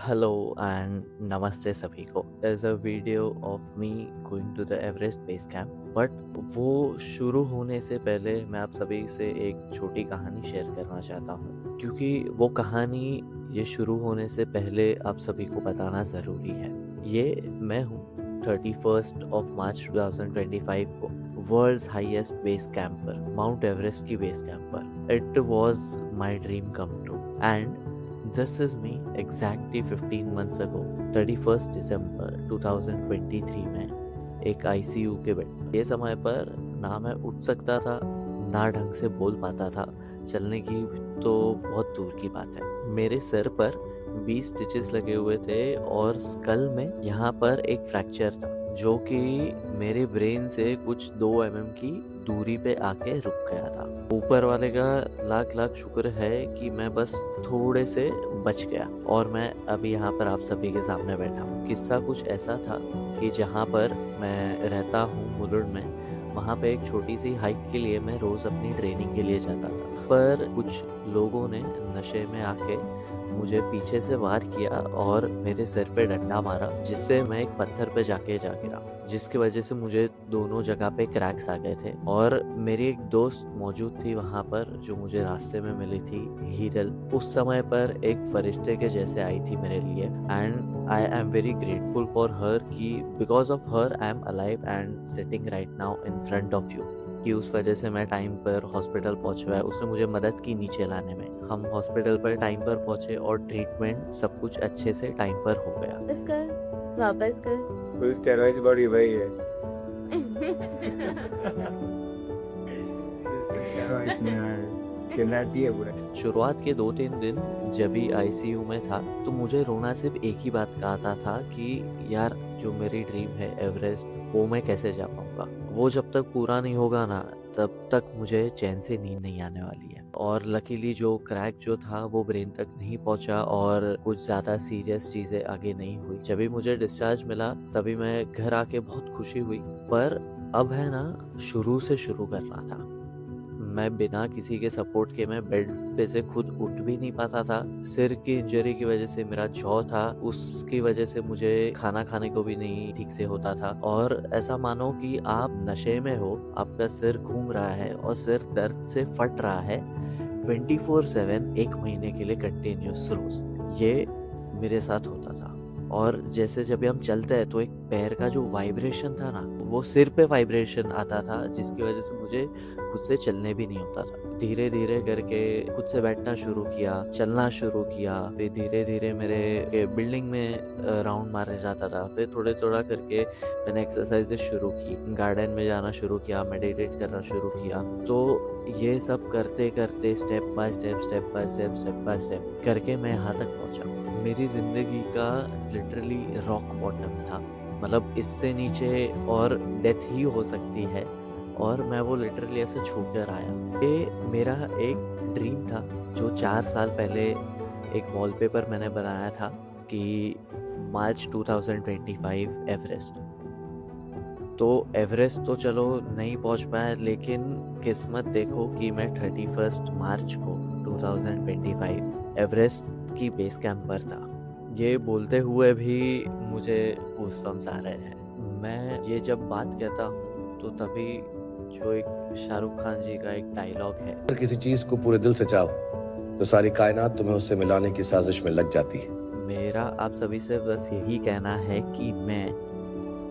Hello and नमस्ते सभी को। there's a video of me going to the Everest base camp, but वो शुरू होने से पहले मैं आप सभी से एक छोटी कहानी शेयर करना चाहता हूँ, क्योंकि वो कहानी ये शुरू होने से पहले आप सभी को बताना ज़रूरी है। ये मैं हूँ 31 मार्च 2025 को वर्ल्ड्स हाईएस्ट बेस कैंप पर, माउंट एवरेस्ट की बेस कैंप पर। It was my dream come true and This is me exactly 15 months ago, 31st December 2023 में एक ICU के बेड पर। ये समय पर ना मैं उठ सकता था, ना ढंग से बोल पाता था, चलने की तो बहुत दूर की बात है। मेरे सिर पर 20 स्टिचेस लगे हुए थे और स्कल में यहाँ पर एक फ्रैक्चर था, जो कि मेरे ब्रेन से कुछ 2 mm की दूरी पे आके रुक गया था। ऊपर वाले का लाख लाख शुक्र है कि मैं बस थोड़े से बच गया और मैं अभी यहाँ पर आप सभी के सामने बैठा हूँ। किस्सा कुछ ऐसा था कि जहाँ पर मैं रहता हूँ मुलुंड में, वहाँ पे एक छोटी सी हाइक के लिए मैं रोज अपनी ट्रेनिंग के लिए जाता था, पर कुछ लोगों ने नशे में आके मुझे पीछे से वार किया और मेरे सिर पे डंडा मारा, जिससे मैं एक पत्थर पे जाके जा गिरा, जिसकी वजह से मुझे दोनों जगह पे क्रैक्स आ गए थे। और मेरी एक दोस्त मौजूद थी वहाँ पर, जो मुझे रास्ते में मिली थी, हीरल। उस समय पर एक फरिश्ते के जैसे आई थी मेरे लिए, and I am very grateful for her कि because of her I am alive and sitting right now in front of you, कि उस वजह से मैं टाइम पर हॉस्पिटल पहुंच पाया। उसने मुझे मदद की नीचे लाने में। हम हॉस्पिटल पर टाइम पर पहुंचे और ट्रीटमेंट सब कुछ अच्छे से टाइम पर हो गया। वापस कर कोई स्टेरॉइड्स बॉडी भाई है। स्टेरॉइड्स में किडनैप किए पूरे। शुरुआत के 2-3 दिन जब भी आईसीयू में था, तो मुझे रोना सिर्फ एक ही बात का आता था कि यार, जो मेरी ड्रीम है एवरेस्ट, वो मैं कैसे जा पाऊंगा। वो जब तक पूरा नहीं होगा ना, तब तक मुझे चैन से नींद नहीं आने वाली है। और लकीली जो क्रैक जो था वो ब्रेन तक नहीं पहुंचा और कुछ ज्यादा सीरियस चीजें आगे नहीं हुई। जब भी मुझे डिस्चार्ज मिला, तभी मैं घर आके बहुत खुशी हुई। पर अब है ना, शुरू से शुरू करना था। मैं बिना किसी के सपोर्ट के मैं बेड पे से खुद उठ भी नहीं पाता था। सिर की इंजरी की वजह से मेरा जॉ था, उसकी वजह से मुझे खाना खाने को भी नहीं ठीक से होता था। और ऐसा मानो कि आप नशे में हो, आपका सिर घूम रहा है और सिर दर्द से फट रहा है 24/7 1 महीने के लिए कंटिन्यूस रोज। ये मेरे साथ होता था। और जैसे जब भी हम चलते हैं तो एक पैर का जो वाइब्रेशन था ना, वो सिर पे वाइब्रेशन आता था, जिसकी वजह से मुझे खुद से चलने भी नहीं होता था। धीरे धीरे करके खुद से बैठना शुरू किया, चलना शुरू किया। फिर धीरे धीरे मेरे बिल्डिंग में राउंड मारने जाता था। फिर थोड़े थोड़ा करके मैंने एक्सरसाइज शुरू की, गार्डन में जाना शुरू किया, मेडिटेट करना शुरू किया। तो ये सब करते करते स्टेप बाय स्टेप करके मैं यहाँ तक पहुँचा। मेरी जिंदगी का लिटरली रॉक बॉटम था, मतलब इससे नीचे और डेथ ही हो सकती है, और मैं वो लिटरली ऐसे छू कर आया। ये मेरा एक ड्रीम था, जो 4 साल पहले एक वॉलपेपर मैंने बनाया था कि मार्च 2025 एवरेस्ट। तो एवरेस्ट तो चलो नहीं पहुंच पाया, लेकिन किस्मत देखो कि मैं 31 मार्च को 2025 एवरेस्ट की बेस कैंप पर था। ये बोलते हुए भी मुझे गूज़बम्स आ रहे हैं। मैं ये जब बात कहता हूँ तो तभी जो एक शाहरुख खान जी का एक डायलॉग है, अगर किसी चीज को पूरे दिल से चाहो तो सारी कायनात तुम्हें उससे मिलाने की साजिश में लग जाती है। मेरा आप सभी से बस यही कहना है कि मैं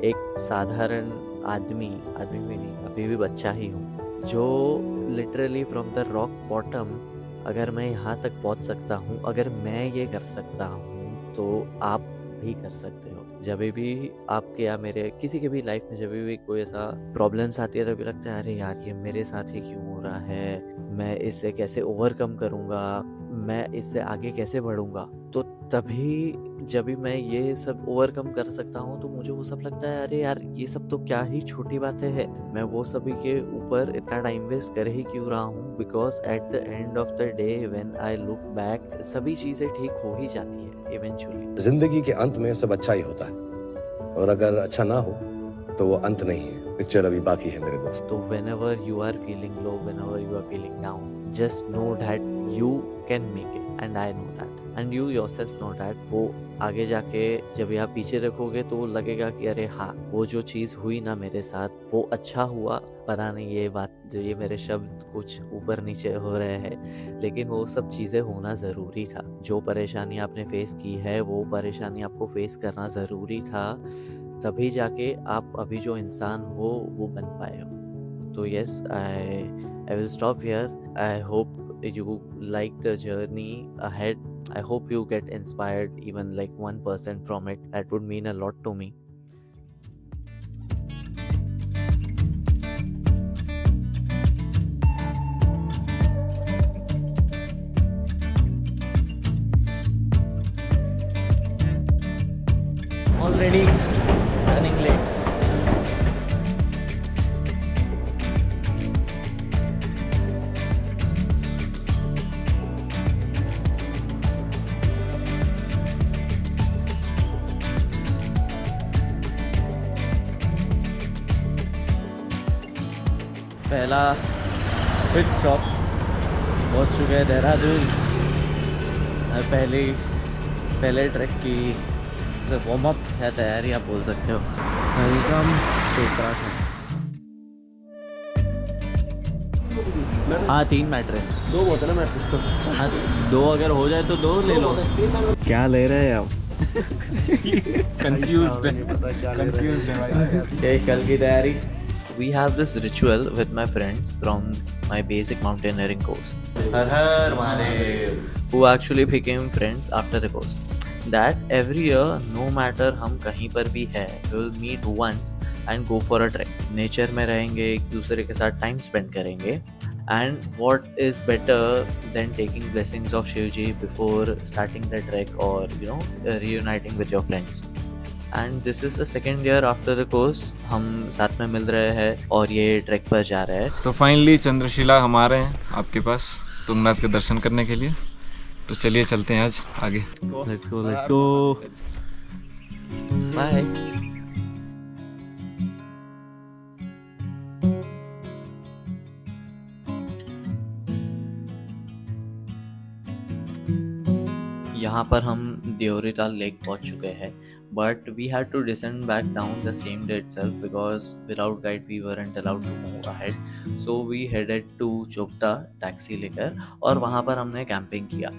एक साधारण आदमी भी नहीं, अभी भी बच्चा ही हूँ, जो literally from the rock bottom, अगर मैं यहाँ तक पहुँच सकता हूँ, अगर मैं ये कर सकता हूँ, तो आप भी कर सकते हो। जब भी आपके या मेरे किसी के भी लाइफ में जब भी कोई ऐसा प्रॉब्लम्स आती है, तभी लगता है अरे यार, ये मेरे साथ ही क्यों हो रहा है, मैं इससे कैसे ओवरकम करूँगा, मैं इससे आगे कैसे बढ़ूँगा। तो तभी जब भी मैं ये सब ओवरकम कर सकता हूँ, तो मुझे वो सब लगता है अरे यार, ये सब तो क्या ही छोटी बातें हैं, मैं वो सभी के ऊपर इतना टाइम वेस्ट कर ही क्यों रहा हूँ। Because at the end of the day when I look back, सभी चीजें ठीक हो ही जाती है इवेंचुअली। जिंदगी के अंत में सब अच्छा ही होता है, और अगर अच्छा ना हो तो वो अंत नहीं है, पिक्चर अभी बाकी है मेरे दोस्त। तो whenever you are feeling low, whenever you are feeling down, just know that you can make it, and I know that. And you yourself know that वो आगे जाके जब आप पीछे रखोगे तो लगेगा कि अरे हाँ, वो जो चीज़ हुई ना मेरे साथ वो अच्छा हुआ। पता नहीं ये बात, ये मेरे शब्द कुछ ऊपर नीचे हो रहे हैं, लेकिन वो सब चीज़ें होना ज़रूरी था। जो परेशानी आपने फेस की है वो परेशानी आपको फेस करना ज़रूरी था, तभी जाके आप अभी जो इंसान हो वो बन पाए हो। तो yes, I will stop here. I hope you like the journey ahead. I hope you get inspired, even like 1% from it. That would mean a lot to me. Already running late. पहला pit stop पहुंच चुके हैं देहरादून। पहले track की warm up या तैयारी आप बोल सकते हो। Welcome to Uttarakhand. हाँ, 3 मैट्रेस, 2 बोतल है मैट्रेस तो। हाँ 2 अगर हो जाए तो 2 ले लो। क्या ले रहे हैं आप? कंफ्यूज्ड है भाई। कल की तैयारी। We have this ritual with my friends from my basic mountaineering course. Har Har Mahadev. Who actually became friends after the course. That every year, no matter हम कहीं पर भी है, we will meet once and go for a trek. Nature में रहेंगे, एक दूसरे के साथ time spend करेंगे. And what is better than taking blessings of Shivji before starting the trek or reuniting with your friends. And this is the second year after the course. हम साथ में मिल रहे हैं और ये ट्रैक पर जा रहे हैं। तो फाइनली चंद्रशिला हम आ रहे हैं आपके पास तुंगनाथ के दर्शन करने के लिए। तो चलिए चलते हैं आज आगे। Let's go. Bye. यहाँ पर हम देवरीताल लेक पहुँच चुके हैं, but we had to descend back down the same day itself because without guide we weren't allowed to move ahead. So we headed to Chopta taxi लेकर और वहाँ पर हमने कैंपिंग किया।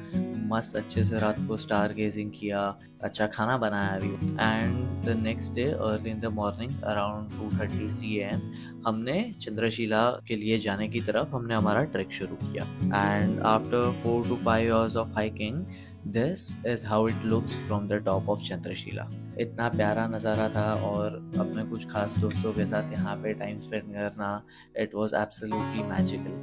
मस्त अच्छे से रात को स्टार गेजिंग किया, अच्छा खाना बनाया भी। And the next day early in the morning around 2:33 AM हमने चंद्रशिला के लिए जाने की तरफ हमने हमारा ट्रैक शुरू किया। And after 4 to 5 hours of hiking, this is how it looks from the top of Chandrashila. इतना प्यारा नज़ारा था और अपने कुछ खास दोस्तों के साथ यहाँ पे टाइम स्पेंड करना, इट वॉज एब्सोल्युटली मैजिकल।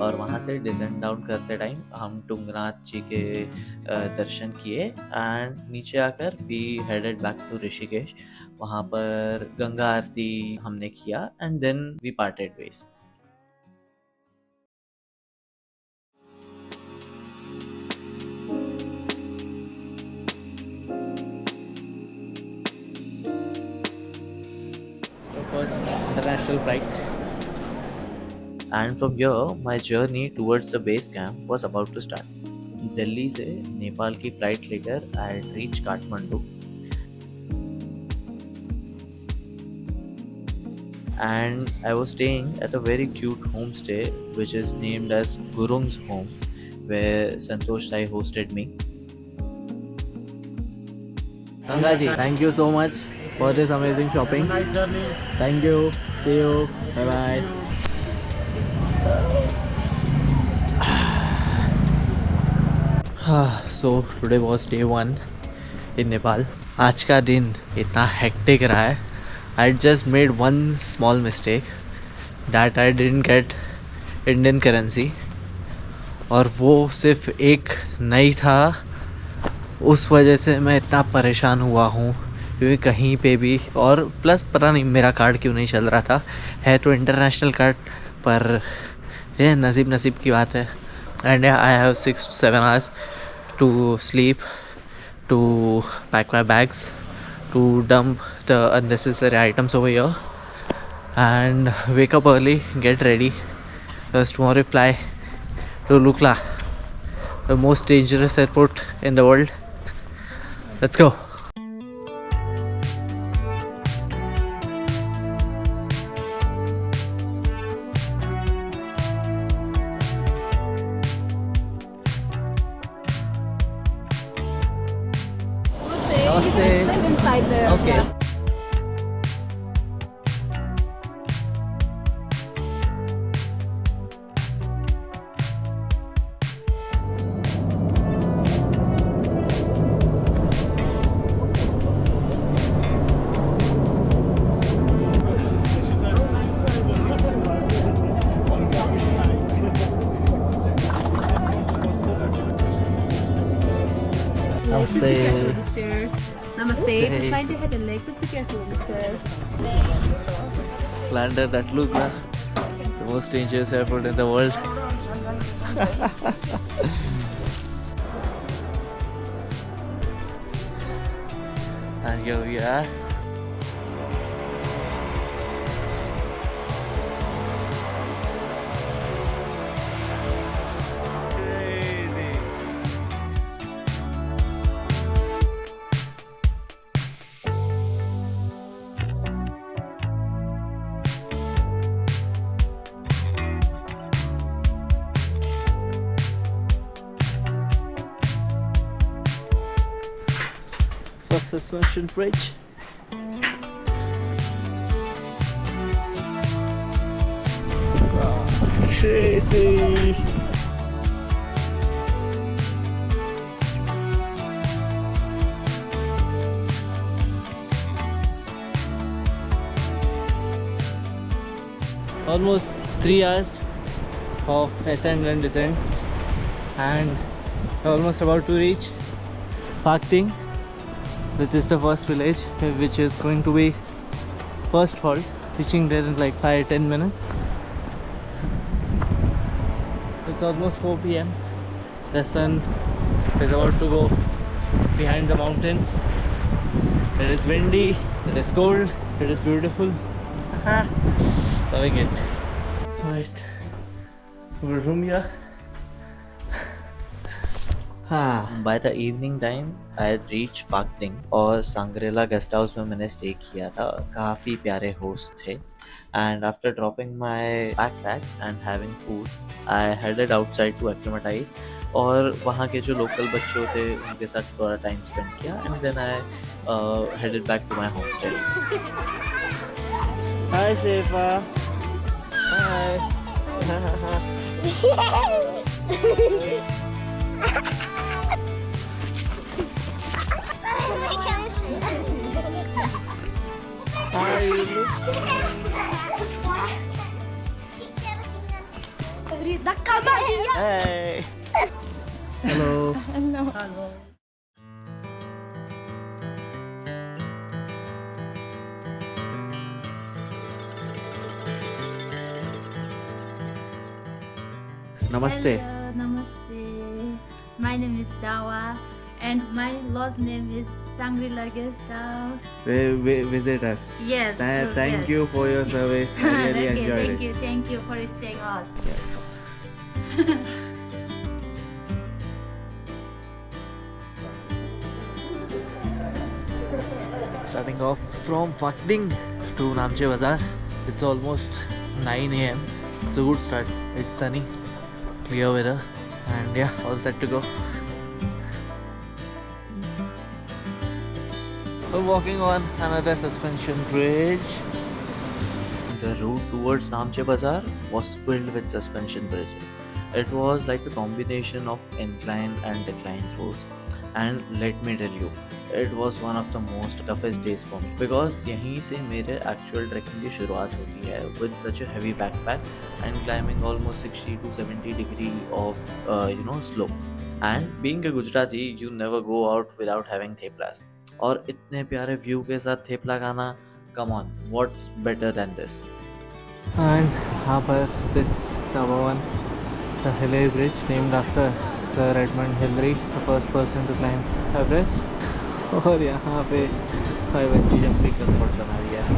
और वहाँ से डिसेंड डाउन करते टाइम हम तुंगनाथ जी के दर्शन किए एंड नीचे आकर we headed back to Rishikesh. वहाँ पर गंगा आरती हमने किया and then we parted ways. First international flight, and from here my journey towards the base camp was about to start. Delhi से नेपाल की फ्लाइट लेकर I had reached Kathmandu and I was staying at a very cute homestay which is named as Gurung's Home, where Santosh Sai hosted me. Ganga ji, thank you so much for this amazing shopping. Nice journey. Thank you. See you. Bye bye. So today was day 1 in Nepal. आज का दिन इतना hectic रहा है. I just made one small mistake that I didn't get Indian currency. और वो सिर्फ एक नहीं था, उस वजह से मैं इतना परेशान हुआ हूँ क्योंकि कहीं पे भी, और प्लस पता नहीं मेरा कार्ड क्यों नहीं चल रहा था। है तो इंटरनेशनल कार्ड पर ये नसीब की बात है। And I have 6 to 7 hours to sleep, to pack my bags, to dump the unnecessary items over here and wake up early, get ready Because tomorrow we fly to Lukla, the most dangerous airport in the world. Let's go. Namaste. Live inside there. Okay. Namaste. The stairs. Namaste. Namaste. Find your head and leg. Please be careful on the stairs. Landed at Lukla, the most dangerous airport in the world. And here we are. Crazy. First suspension bridge. Wow, crazy. Almost 3 hours of ascent and descent, and almost about to reach Pakting, which is the first village, which is going to be first halt, reaching there in like 5-10 minutes. It's almost 4 p.m. The sun is about to go behind the mountains. It is windy, it is cold, it is beautiful. Loving it. Right, we're room here. By the evening time I had reached Pakting और सांग्रेला guest house में मैंने stay किया था. काफ़ी प्यारे host थे. And after dropping my backpack and having food, I headed outside to acclimatize. और वहाँ के जो लोकल बच्चे थे उनके साथ थोड़ा टाइम स्पेंड किया. And then I headed back to my homestay. Hi Shefa. Hi. Hey. Hello. Hello. Namaste. Hello, namaste. My name is Dawa, and my last name is Shangri-La Guest House. Visit us. Yes. true, Thank yes. you for your service. I really Okay, enjoyed it. thank you for staying us. Starting off from Pakting to Namche Bazaar. It's almost 9 a.m. It's a good start. It's sunny, clear weather, and yeah, all set to go. We're walking on another suspension bridge. The route towards Namche Bazaar was filled with suspension bridges. It was like a combination of incline and decline roads. And let me tell you, it was one of the most toughest days for me because यहीं से मेरे actual trekking की शुरुआत होती है with such a heavy backpack and climbing almost 60 to 70 degree of slope. And being a Gujarati, you never go out without having theplas. और इतने प्यारे व्यू के साथ थेपला खाना, come on, what's better than this? And यहाँ पर this number one, the Hillary Bridge, named after Sir Edmund Hillary, the first person to climb Everest. और यहाँ पे 5 bungee jumping का स्पॉट बना दिया है.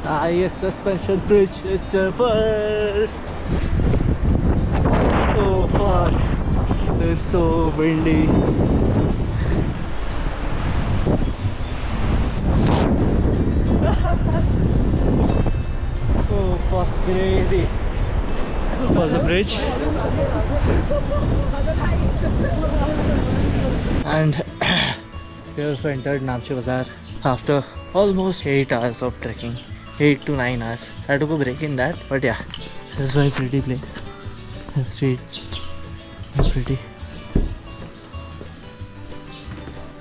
ये सस्पेंशन ब्रिज पर oh fuck it's so windy oh fuck crazy was a bridge and we have entered Namche Bazaar after almost 8 hours of trekking 8 to 9 hours. I had to go break in that, but yeah, this is a very pretty place. The streets are pretty.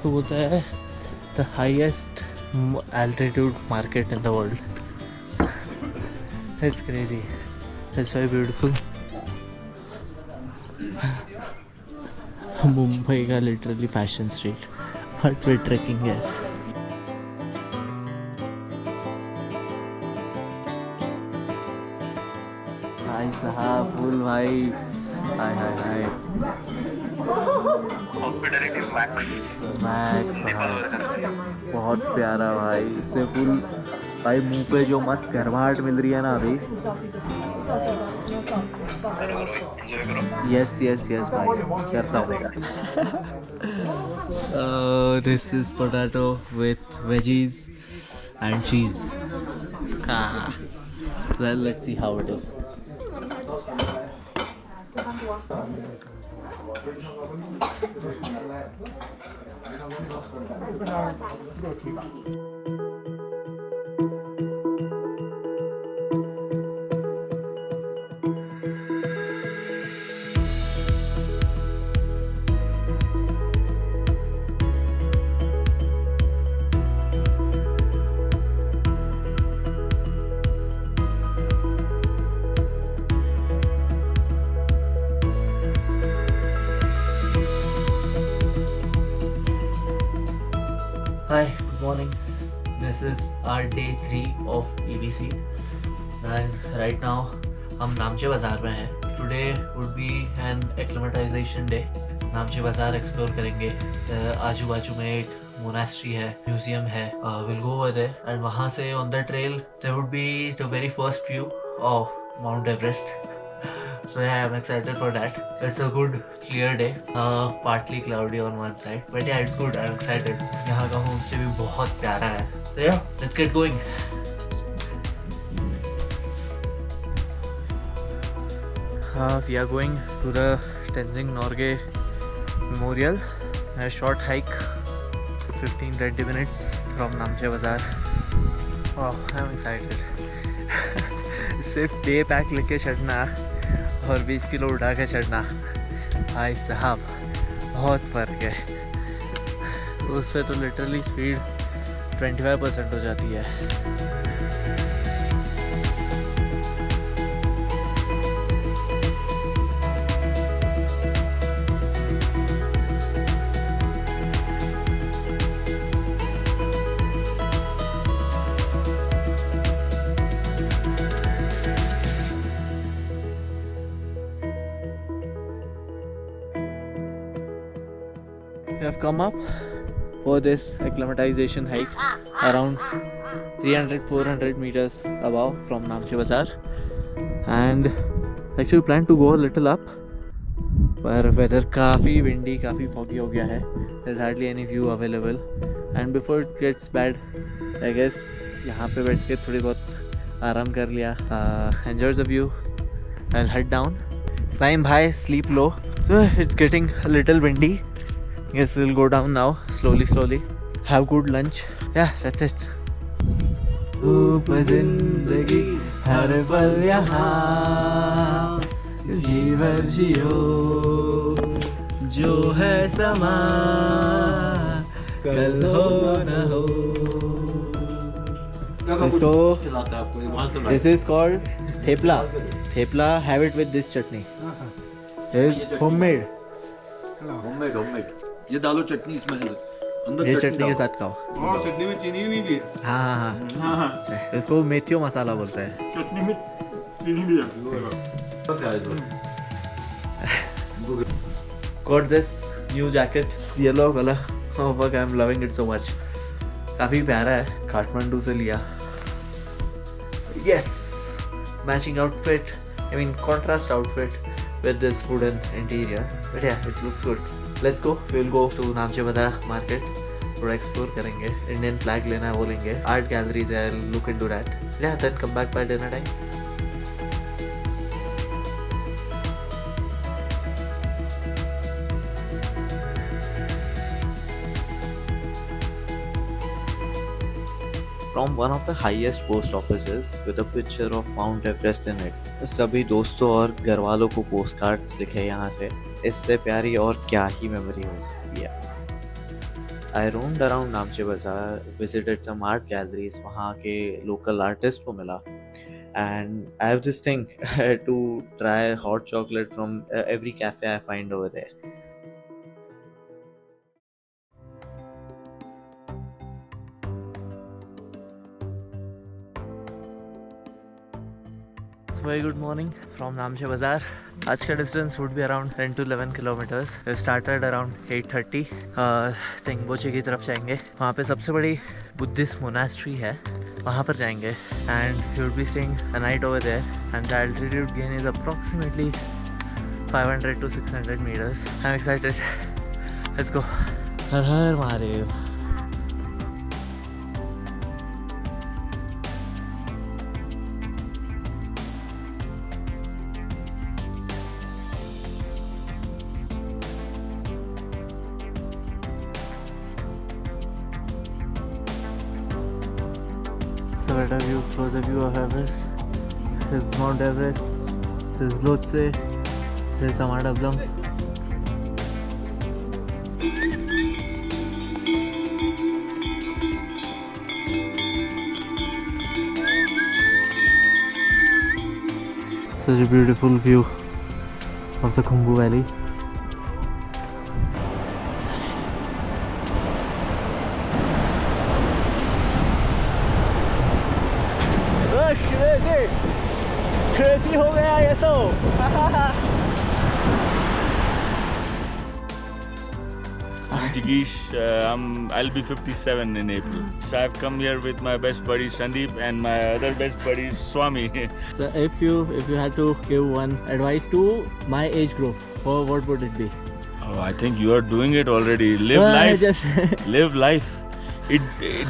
तो बोलता है the highest altitude market in the world. It's crazy. It's very beautiful. Mumbai का literally fashion street, but we're trekking yes. भाई साहब full भाई हाय हाय हाय max भाई बहुत प्यारा भाई इससे फुल भाई मुंह पे जो मस्त गर्माहट मिल रही है ना अभी यस यस यस भाई करता हूँ this is potato with veggies and cheese let's see how it is Hi, good morning. This is our day 3 of EBC and right now हम नामचे बाज़ार में हैं. Today would be an acclimatization day. Namche बाज़ार explore करेंगे. आजू बाजू में एक मोनास्ट्री है, म्यूजियम है. We'll go over there and वहाँ से on the trail there would be the very first view of Mount Everest. So yeah, I'm excited for that. It's a good clear day. Partly cloudy on one side, but yeah, it's good. I'm excited. यहाँ का homestay भी बहुत प्यारा है. So yeah, let's get going. We are going to the Tenzing Norgay Memorial. A short hike, 15-20 minutes from Namche Bazaar. Oh, I'm excited. सिर्फ day pack लेके चढ़ना और 20 किलो उठा के चढ़ना भाई साहब बहुत फ़र्क है. उस पर तो लिटरली स्पीड 25% हो जाती है. We have come up for this acclimatization hike around 300-400 meters above from Namche Bazaar and actually plan to go a little up पर weather काफ़ी windy, काफ़ी foggy हो गया है. There's hardly any view available and before it gets bad I guess यहाँ पे बैठ के थोड़ी बहुत आराम कर लिया. Enjoy the view. I'll head down, climb high, sleep low. It's getting a little windy. Yes, we'll go down now, slowly. Have good lunch. Yeah, that's it. ज़िंदगी हर पल यहाँ जीवन जियो जो है समा कल हो न हो. This is called thepla. Thepla, have it with this chutney. It's homemade. Homemade ये डालो चटनी इसमें से अंदर ये चटनी के साथ खाओ. चटनी में चीनी नहीं भी है. हाँ. इसको मेथियो मसाला बोलते हैं. चटनी में चीनी भी है. Got this new jacket, yellow color. Oh fuck, I'm loving it so much. काफ़ी प्यारा है. काठमांडू से लिया. Yes, matching outfit. I mean contrast outfit with this wooden interior. But yeah, it looks good. Let's go. We'll go to Namche बाजार market. थोड़ा explore करेंगे. Indian flag लेना है वो लेंगे. आर्ट गैलरीज है. Look into that. Yeah, then come back by dinner time. From one of the highest post offices with a picture of Mount Everest in it. सभी दोस्तों और घर वालों को पोस्ट कार्ड्स लिखे यहाँ से. इससे प्यारी और क्या ही मेमोरी हो सकती है. I roamed around नामचे बाजार, visited some art galleries, वहाँ के local artists को मिला. And I have this thing to try hot chocolate from every cafe I find over there. Very good morning from Namche बाजार. आज का distance would be around 10 to 11 kilometers. We started around 8:30. तेंगबोचे की तरफ जाएंगे. वहाँ पे सबसे बड़ी बुद्धिस्ट मोनास्ट्री है. वहाँ पर जाएंगे. And we would be staying a night over there. And the altitude gain is approximately 500 to 600 meters. I'm excited. Let's go. Her her Mahadev. A better view, closer view of Everest. This is Mount Everest. This is Lhotse. This is Amadablam. Such a beautiful view of the Khumbu Valley. Crazy हो गया ये तो. Jigish, I'll be 57 in April. So I've come here with my best buddy Sandeep and my other best buddy Swami. So if you had to give one advice to my age group, what would it be? Oh, I think you are doing it already. Live life. Live life.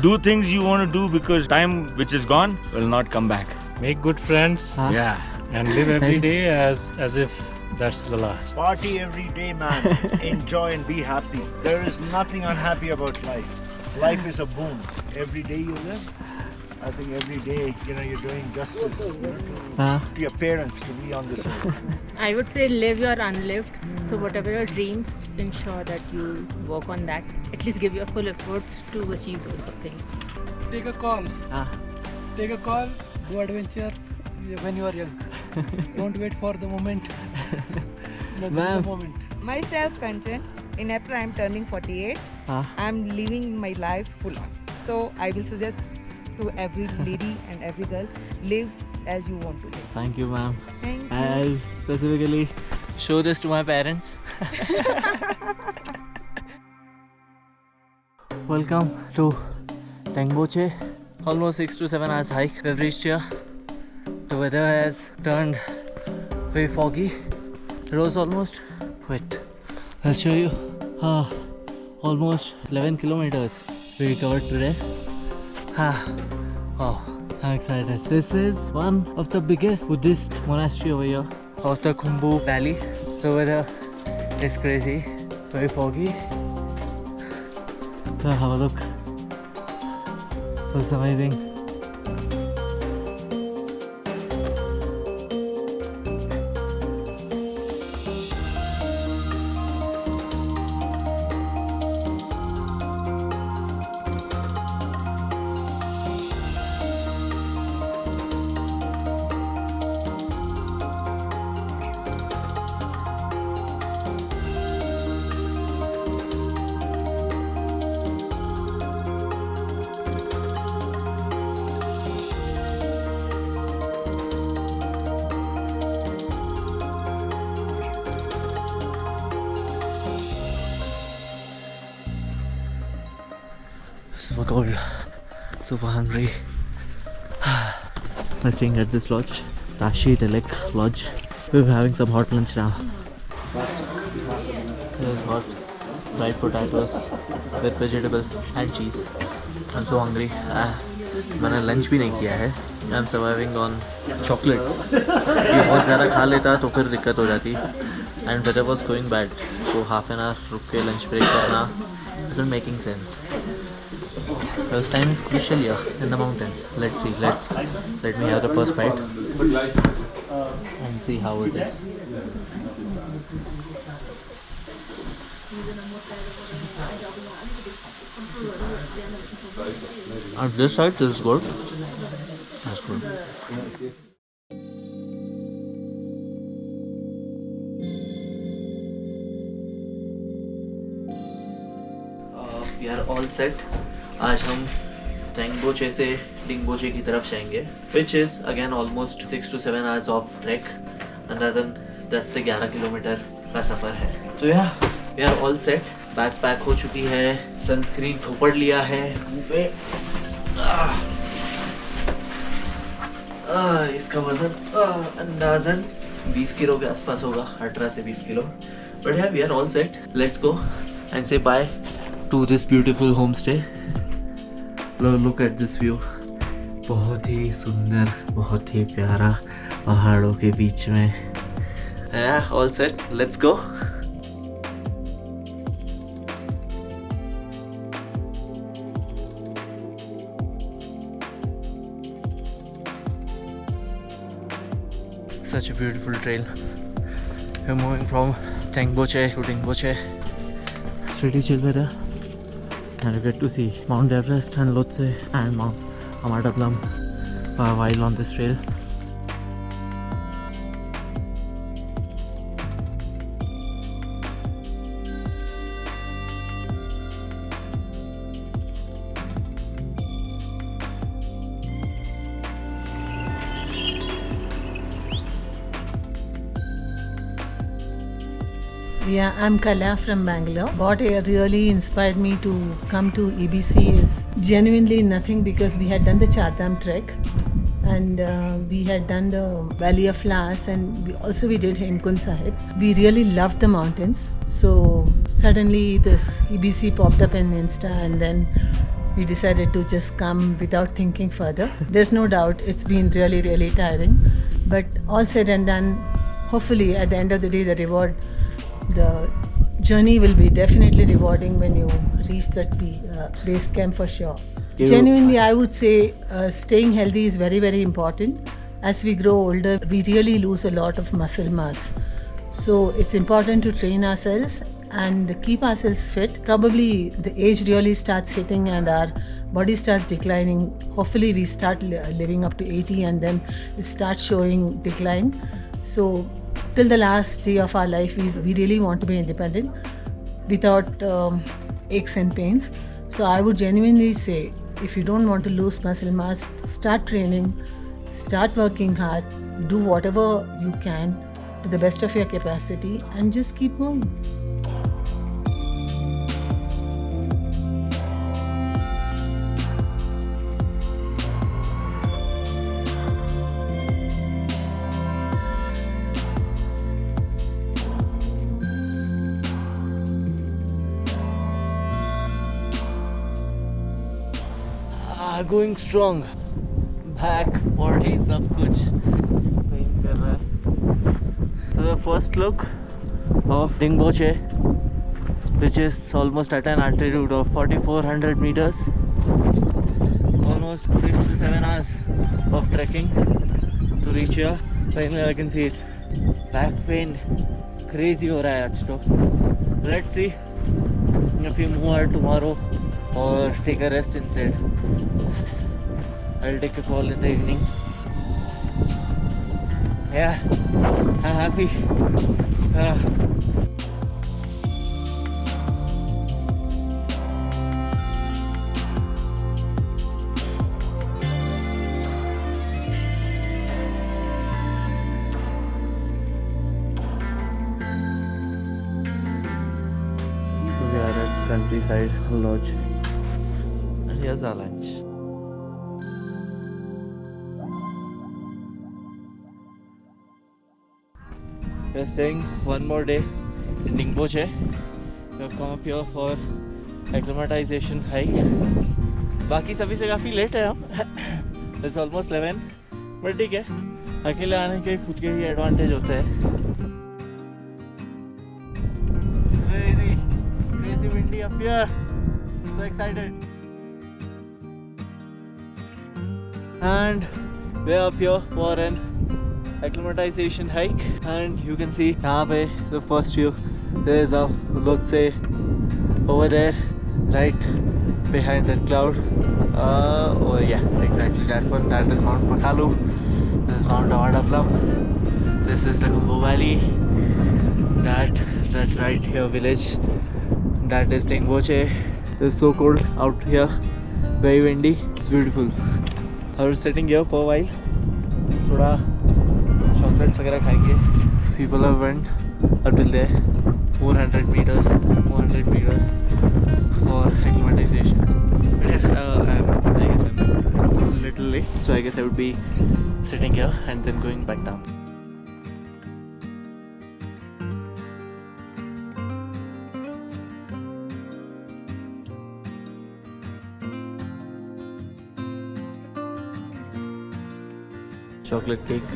Do things you want to do because time which is gone will not come back. Make good friends. Yeah. And live every day as if that's the last. Party every day, man. Enjoy and be happy. There is nothing unhappy about life. Life is a boon. Every day you live, I think every day, you're doing justice to your parents to be on this earth. I would say live your unlived. So whatever your dreams, ensure that you work on that. At least give your full efforts to achieve those things. Take a call. Take a call. Do adventure when you are young. Don't wait for the moment. Not the moment. Myself, Kanchan. In April, I am turning 48. I am living my life full on. So I will suggest to every lady and every girl, live as you want to live. Thank you, ma'am. Thank you. I'll specifically show this to my parents. Welcome to Tengboche. Almost 6 to 7 hours hike. We've reached here. The weather has turned very foggy. It was almost wet. I'll show you. Almost 11 kilometers we covered today. Oh, I'm excited. This is one of the biggest Buddhist monastery over here of the Khumbu Valley. The weather is crazy, very foggy. So have a look. It's amazing. Super cold, super hungry. We're staying at this lodge, Tashi Tilak Lodge. We're having some hot lunch now. There's hot fried potatoes with vegetables and cheese. I'm so hungry. मैंने lunch भी नहीं किया है. I'm surviving on chocolates. ये बहुत ज़्यादा खा लेता तो फिर दिक्कत हो जाती. And weather was going bad. So half an hour रुक के lunch break करना isn't making sense. Because time is crucial here in the mountains. Let's see. Let me have the first bite and see how it is. On this side, this is good. That's good. We are all set. आज हम टेंगबोचे से डिंगबोचे की तरफ जाएंगे, which is again almost 6 to 7 hours of trek. अंदाज़न 10 से 11 kilometre का सफ़र है. तो यार we are all set. Bag pack हो चुकी है, सनस्क्रीन थोपड़ लिया है मुंह पे. इसका वजन अंदाज़न 20 किलो के आसपास होगा, 18 से 20 kilo. But yeah, we are all set. Let's go and say bye to this beautiful homestay. Look at this view. बहुत ही सुंदर, बहुत ही प्यारा पहाड़ों के बीच में. Yeah, all set. Let's go. Such a beautiful trail. We're moving from Tengboche to Dingboche. It's pretty chill weather. And we get to see Mount Everest and Lhotse and Mount Amadablam while on this trail. Yeah, I'm Kala from Bangalore. What really inspired me to come to EBC is genuinely nothing, because we had done the Chardham trek and we had done the Valley of Flowers, and we did Hemkund Sahib. We really loved the mountains. So suddenly this EBC popped up in Insta, and then we decided to just come without thinking further. There's no doubt it's been really, really tiring. But all said and done, hopefully at the end of the day, the journey will be definitely rewarding when you reach that base camp for sure. Genuinely, I would say staying healthy is very, very important. As we grow older, we really lose a lot of muscle mass. So it's important to train ourselves and keep ourselves fit. Probably the age really starts hitting and our body starts declining. Hopefully we start living up to 80 and then it starts showing decline. So till the last day of our life, we really want to be independent without aches and pains. So I would genuinely say, if you don't want to lose muscle mass, start training, start working hard, do whatever you can to the best of your capacity and just keep going. Going strong. Back, body, सब कुछ pen कर रहा है. So the first look of Dingboche, which is almost at an altitude of 4,400 meters. Almost 6 to 7 hours of trekking to reach here. Finally I can see it. Back pain crazy हो रहा है आज तो. Let's see if we move out tomorrow or take a rest instead. I'll take a call in the evening. Yeah, I'm happy. So we are at Countryside Lodge. And here's our lunch. We are staying one more day in Ningboche. We have come up here for acclimatization hike. बाकी सभी से काफ़ी late है हम. It's almost 11. But ठीक है, अकेले आने के खुद के ही एडवांटेज होते हैं. Crazy windy up here. So excited. And we're up here for an acclimatization hike, and you can see यहाँ पे the first view. There is a Lhotse over there, right behind that cloud. Oh yeah, exactly that one. That is Mount Pakalu. This is Mount Avadaplam. This is the Kumbu Valley. That right here village. That is Ningboche. It's so cold out here. Very windy. It's beautiful. I was sitting here for a while. थोड़ा chocolates वगैरह खाएंगे. People have went until there. 400 meters for acclimatization. But yeah, I guess I'm a little late, so I guess I would be sitting here and then going back down. Chocolate cake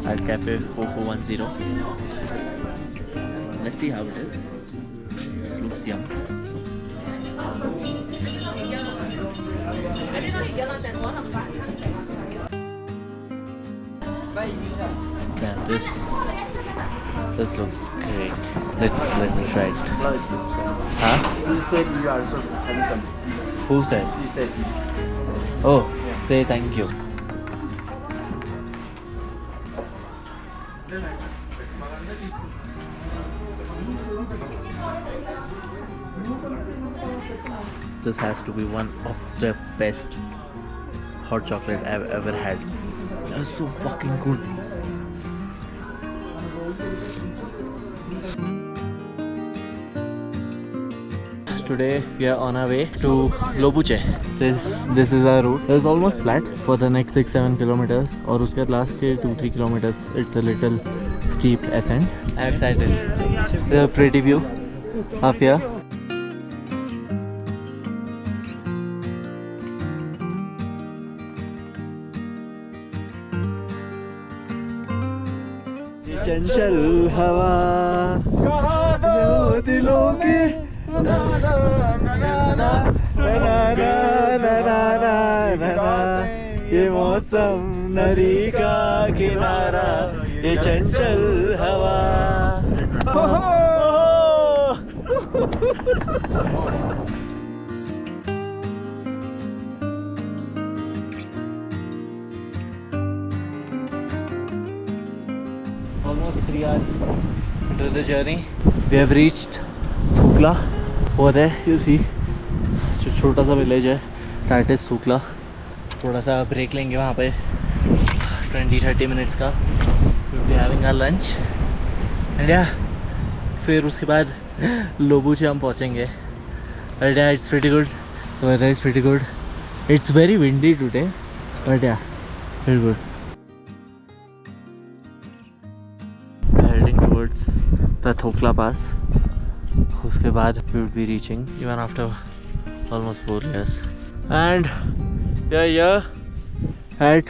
at Cafe 4410. Let's see how it is. This looks yum. Yeah, this looks great. Let me try it. Huh? She said you are so handsome. Who said? She said. Oh, say thank you. This has to be one of the best hot chocolate I've ever had. It's so fucking good. Today we are on our way to Lobuche. This is our route. It's almost flat for the next 6-7 kilometers. और उसके last के 2-3 kilometers it's a little steep ascent. I'm excited. The pretty view up here. चंचल हवा जो दिलों के ये मौसम नदी का किनारा ये चंचल हवा. Almost 3 hours into the journey. We have reached Thukla. Over there you see जो छोटा सा विलेज है that is Thukla. थोड़ा सा ब्रेक लेंगे वहाँ पे 20-30 मिनट्स का. We'll be having our lunch and yeah, फिर उसके बाद लोबूचे हम पहुँचेंगे. But yeah, it's pretty good. The weather is pretty good. It's very windy today, but yeah, very good. Heading towards the Thukla Pass. उसके बाद we would be reaching even after almost 4 years. And yeah, at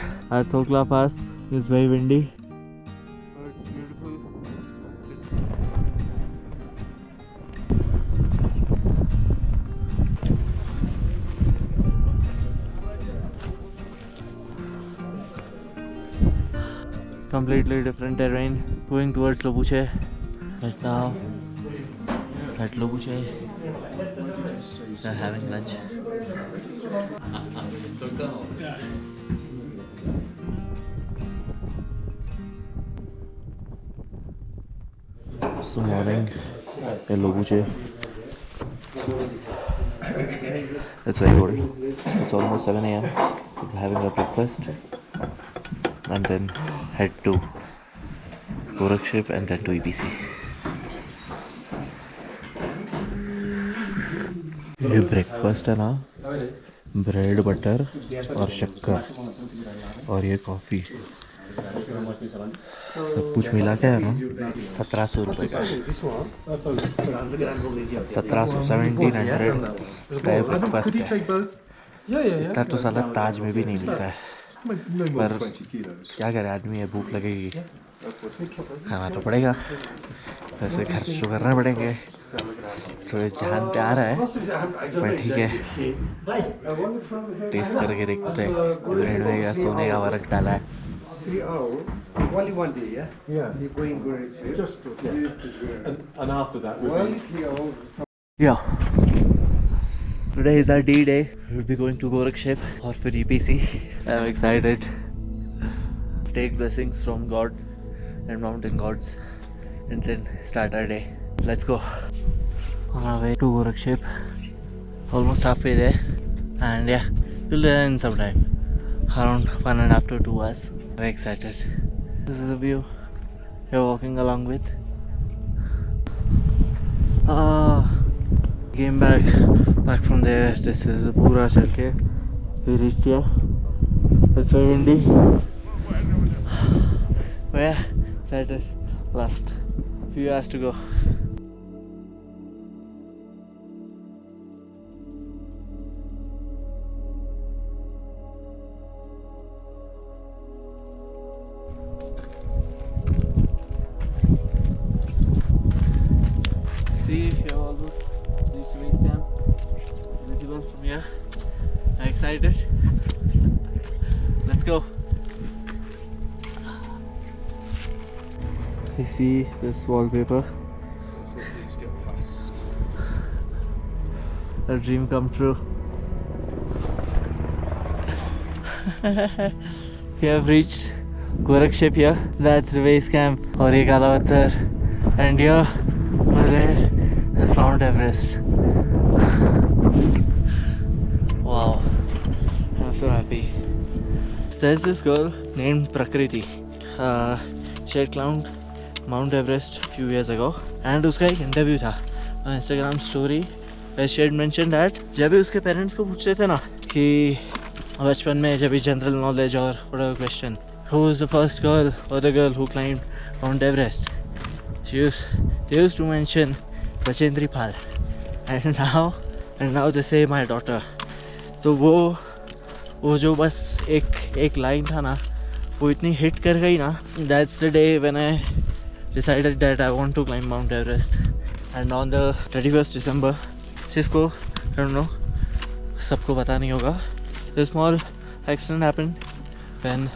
Thukla Pass is very windy. It's beautiful. Completely different terrain. Going towards Lobuche right now. At Lobuche, they're having lunch. So morning at Lobuche. It's very good. It's almost 7 a.m. We're having a breakfast and then head to Gorakshep and then to EBC. ये breakfast है ना, bread butter और शक्कर और ये coffee. सब कुछ मिला क्या है 1700 रुपये का 1700 का ब्रेकफास्ट है। इतना तो साला ताज में भी नहीं मिलता है, पर क्या करे आदमी है, भूख लगेगी खाना तो पड़ेगा, पैसे खर्च तो करने पड़ेंगे, तो ये जान पे आ रहा है, पर ठीक है टेस्ट करके देखते हैं। ब्रेड में या सोने का वर्क डाला है। Only one day, yeah? Yeah. You're going good. Just good. Yeah. And after that, Only 3 hours. Yeah. Today is our D-Day. We'll be going to Gorakshep or for EPC. I'm excited. Take blessings from God and mountain gods and then start our day. Let's go. On our way to Gorakshep. Almost halfway there. And yeah, we'll be there in some time. Around 1.5 to 2 hours. I'm excited. This is the view you're walking along with. Came back from there. This is the Pura Chalke. We reached here. It's very windy. But yeah, excited. Last few hours to go. See here all those base camp visible from here. I'm excited. Let's go. I see this wallpaper. A dream come true. We have reached Gorakshep here. That's the base camp. और ये काला पत्थर. And here, over there, that's Mount Everest. Wow, I'm so happy. There's this girl named Prakriti. She had climbed Mount Everest a few years ago, and उसका एक interview था on Instagram story where she had mentioned that जब भी उसके parents को पूछते थे ना कि बचपन में जब भी जनरल नॉलेज और whatever question, who was the first girl or the girl who climbed Mount Everest, they used to mention Bachendri Pal, and now they say my daughter. तो वो जो बस एक लाइन था ना, वो इतनी हिट कर गई ना. That's the day when I decided that I want to climb Mount Everest. And on the 31st December, जिसको I don't know, सबको पता नहीं होगा, a small accident happened when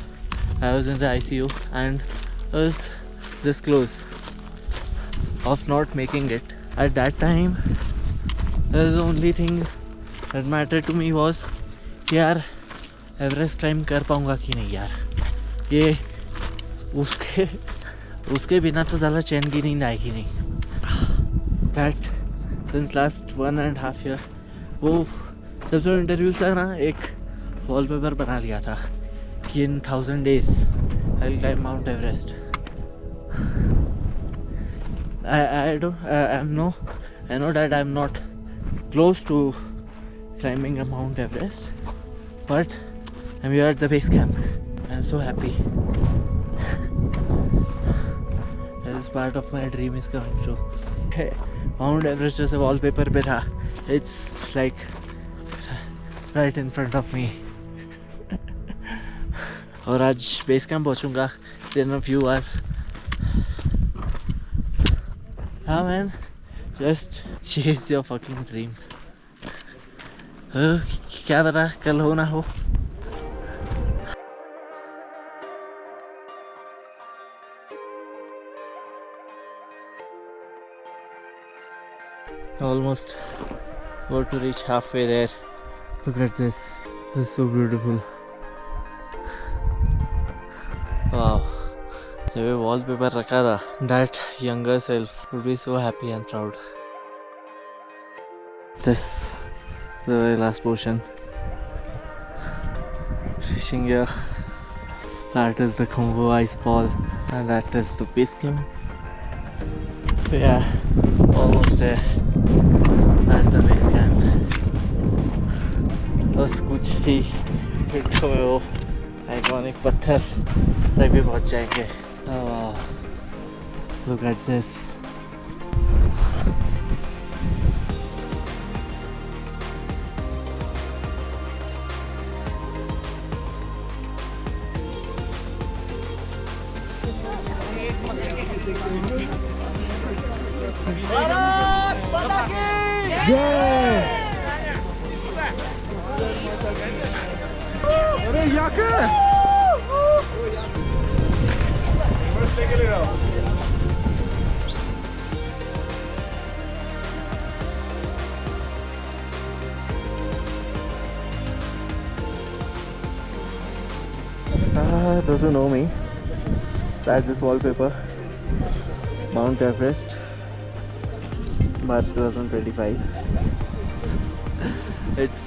I was in the ICU, and I was this close of not making it. At that time, the only thing that mattered to me was कि यार Everest climb कर पाऊँगा कि नहीं यार. ये उसके बिना तो ज़्यादा चैन की नींद आएगी नहीं. That since last 1.5 year, वो जब से इंटरव्यू था ना, एक वॉलपेपर बना लिया था कि in 1000 days I will climb Mount Everest. I know that I'm not close to climbing a Mount Everest, but I'm here at the base camp. I'm so happy. This part of my dream is coming true. Mount Everest जैसे wallpaper पे था. It's like right in front of me. और आज base camp पहुँचूँगा in a few hours. हाँ man, just chase your fucking dreams. क्या पता कल हो ना हो. Almost about to reach halfway there. Look at this. This is so beautiful. Wow. So we wallpaper रखा था. That younger self would be so happy and proud. This is the very last portion. Reaching here. That is the Khumbu Ice Fall, and that is the base camp. So yeah, almost there at the base camp. बस कुछ ही मिनटों में वो iconic पत्थर तक भी पहुंच जाएंगे। Look at this. Those who know me, that's this wallpaper. Mount Everest, March 2025. It's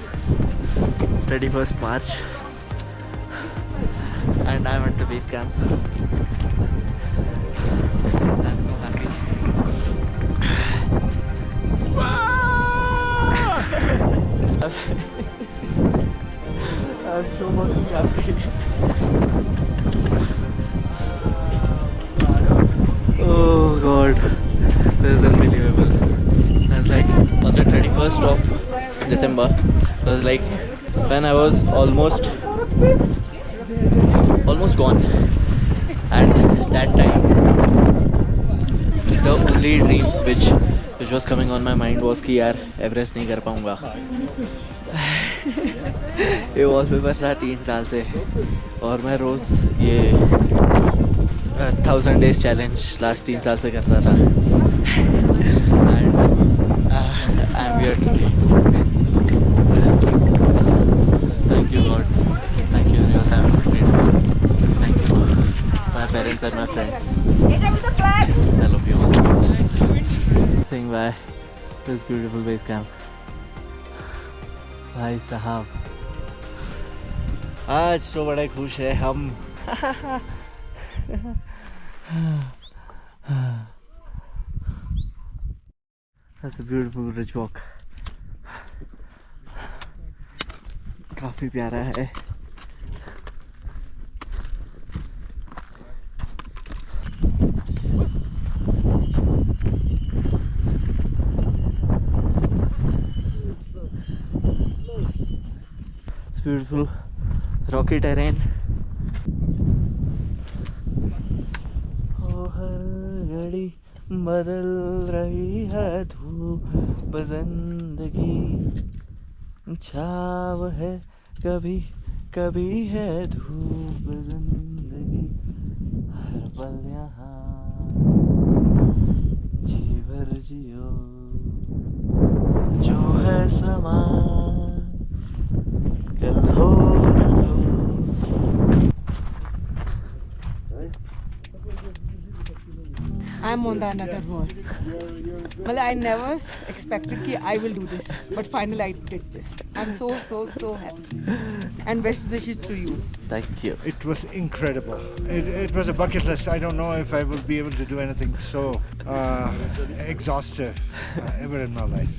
31st March and I'm at the base camp. I'm so happy. I'm so fucking happy. Oh god, this is unbelievable. That's like on the 31st of December. It was like when I was almost gone. And that time, the only dream which was coming on my mind was कि यार Everest नहीं कर पाऊँगा। ये wallpaper था 3 साल से और मैं रोज़ ये 1000 days challenge लास्ट 3 साल से करता था। And I'm here today. Thank you God. Thank you universe. I'm great. Thank you. My parents are my friends. I love you all. Saying bye. This beautiful base camp. भाई साहब आज तो बड़े खुश है हम। That's a beautiful ridge walk. काफी प्यारा है। It's beautiful rocky terrain. घड़ी बदल रही है धूप जिंदगी छाव है कभी कभी है धूप जिंदगी हर पल यहाँ जीवर जियो जो है समा कल हो न हो। I'm on the another world. Well, I never expected that I will do this, but finally I did this. I'm so happy. And best wishes to you. Thank you. It was incredible. It was a bucket list. I don't know if I will be able to do anything so exhaustive ever in my life.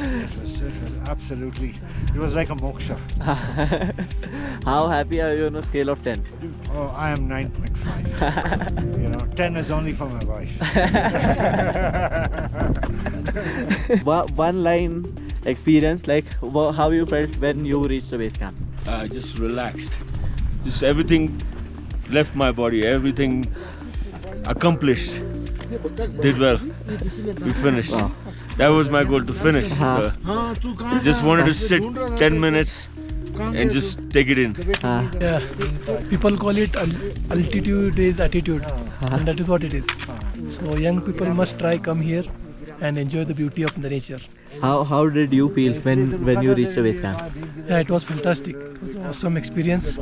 It was absolutely, it was like a moksha. How happy are you on a scale of 10? Oh, I am 9.5. You know, 10 is only for my wife. One line experience, like how you felt when you reached the base camp? Just relaxed. Just everything left my body. Everything accomplished. Did well. We finished. Wow. That was my goal, to finish. So, I just wanted to sit 10 minutes and just take it in. Yeah. People call it altitude is attitude, and that is what it is. So young people must try come here and enjoy the beauty of the nature. How did you feel when you reached the base camp? Yeah, it was fantastic. It was an awesome experience,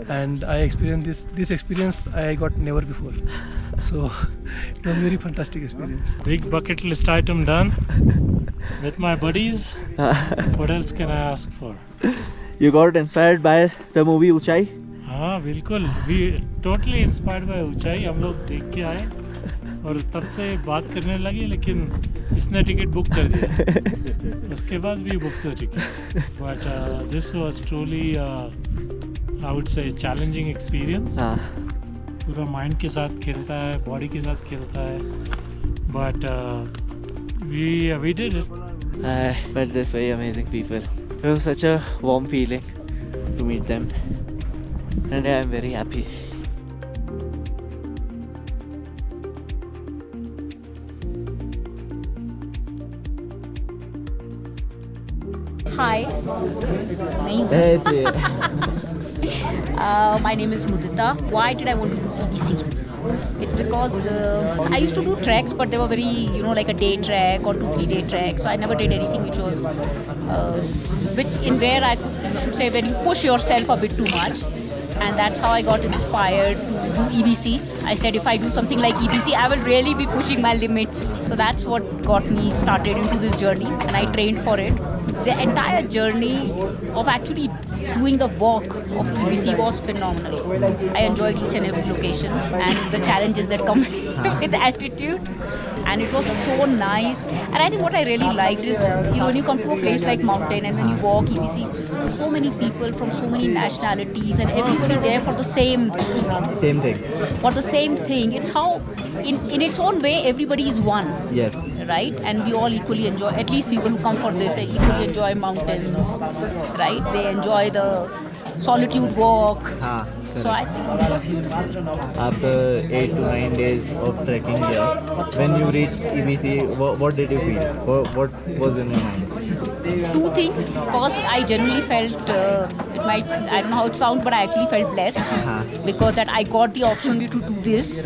and I experienced this experience I got never before. So it was a very fantastic experience. Big bucket list item done with my buddies. What else can I ask for? You got inspired by the movie Uchai? हाँ बिल्कुल, we totally inspired by ऊंचाई हम लोग देख के आए और तब से बात करने लगे, लेकिन इसने टिकट बुक कर दिया, उसके बाद भी बुक तो ticket, but this was truly I would say challenging experience. हाँ पूरा माइंड के साथ खेलता है, बॉडी के साथ खेलता है, but we did it. But there's very amazing people. It was such a warm feeling to meet them, and I'm very happy. Hi. My name is Mudita. Why did I want to do EBC? It's because I used to do treks, but they were very, like a day trek or 2-3 day trek. So I never did anything which was, where I should say, when you push yourself a bit too much. And that's how I got inspired to do EBC. I said if I do something like EBC, I will really be pushing my limits. So that's what got me started into this journey, and I trained for it. The entire journey of actually doing the walk of EBC was phenomenal. I enjoyed each and every location and the challenges that come with altitude. And it was so nice. And I think what I really liked is, when you come to a place like mountain and when you walk EBC, so many people from so many nationalities and everybody there for the same thing. For the same thing. It's how, in its own way, everybody is one. Yes. Right? And we all equally enjoy, at least people who come for this, they equally enjoy mountains, right? They enjoy the solitude walk. So I think it was beautiful. After 8 to 9 days of trekking here, when you reached EBC, what did you feel? What was in your mind? Two things. First, I genuinely felt, I don't know how it sounds, but I actually felt blessed because that I got the opportunity to do this,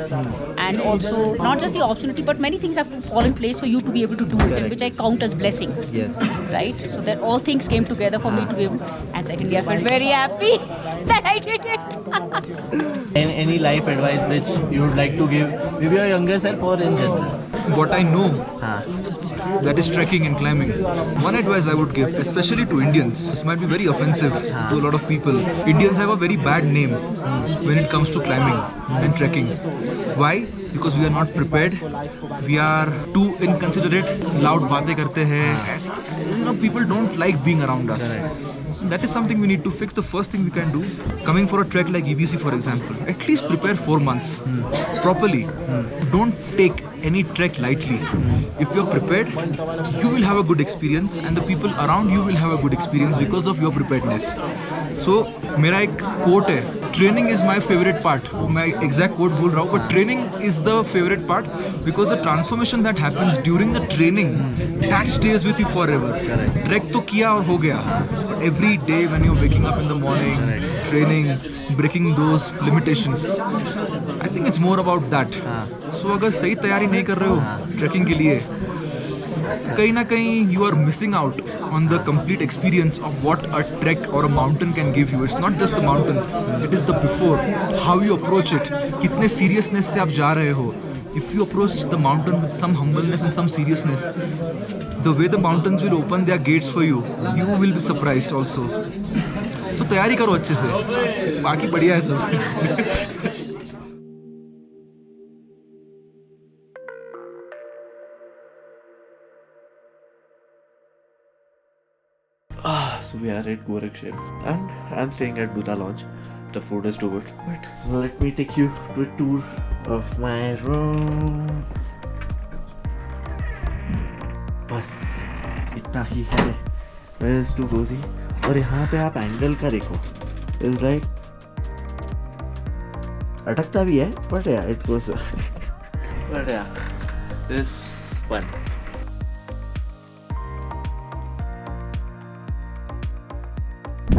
and also not just the opportunity, but many things have to fall in place for you to be able to do it, and which I count as blessings. Yes. Right? So that all things came together for me to be able. And secondly, I felt very happy that I did it. Any life advice which you would like to give maybe your younger self or in general? What I know, that is trekking and climbing. One advice I would give, especially to Indians, this might be very offensive to a lot of people. Indians have a very bad name when it comes to climbing and trekking. Why? Because we are not prepared. We are too inconsiderate. Loud baatein karte hain. People don't like being around us. That is something we need to fix. The first thing we can do, coming for a trek like EBC for example, at least prepare 4 months properly. Don't take any trek lightly. If you're prepared, you will have a good experience and the people around you will have a good experience because of your preparedness. So, मेरा एक quote है, training is my favorite part. मैं exact quote भूल रहा हूँ, but training is the favorite part because the transformation that happens during the training, that stays with you forever. Trek तो किया और हो गया. Every day when you're waking up in the morning, training, breaking those limitations, I think it's more about that. So अगर सही तैयारी नहीं कर रहे हो trekking के लिए, कहीं ना कहीं you are missing out on the complete experience of what a trek or a mountain can give you. It's not just the mountain, it is the before, how you approach it, कितने seriousness से आप जा रहे हो. If you approach the mountain with some humbleness and some seriousness, the way the mountains will open their gates for you, you will be surprised also. So तैयारी करो अच्छे से, बाकी बढ़िया है सब. So we are at Gorakshep and I'm staying at Buddha Lodge. The food is too good. But let me take you to a tour of my room. बस इतना ही है. Where is too cozy? और यहाँ पे आप angle का देखो. It's like अटकता भी है, but yeah, it goes. But yeah, this fun.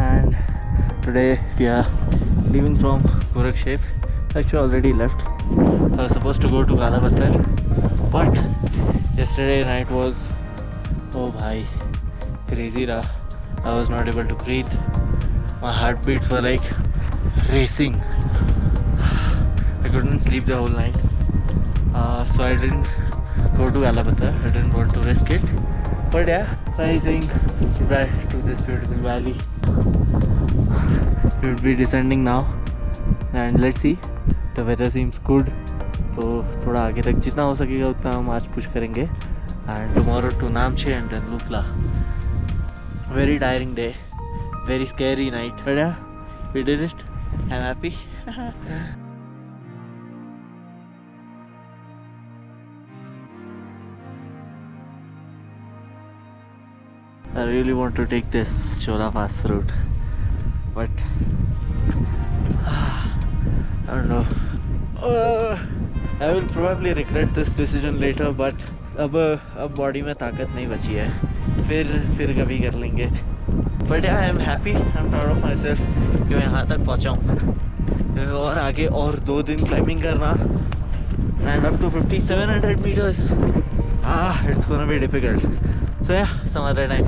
And today we are leaving from Gorakshep. Actually already left. I was supposed to go to Galapathar, but yesterday night was, oh bhai, crazy raha. I was not able to breathe. My heartbeats were like racing. I couldn't sleep the whole night. So I didn't go to Galapathar. I didn't want to risk it. But yeah, rising right to this beautiful valley. We will be descending now, and let's see. The weather seems good, तो थोड़ा आगे तक जितना हो सकेगा उतना हम आज पुश करेंगे. And tomorrow to Namche and then Lukla. Very tiring day, very scary night. But yeah, We did it. I'm happy. I really want to take this Chola Pass route, but I don't know. I will probably regret this decision later, but अब body में ताकत नहीं बची है. फिर कभी कर लेंगे. But yeah, I'm happy. I'm proud of myself कि मैं यहाँ तक पहुँचा हूँ. और आगे और 2 दिन क्लाइंबिंग करना and up to 5700 meters. It's gonna be difficult. So yeah, some other time.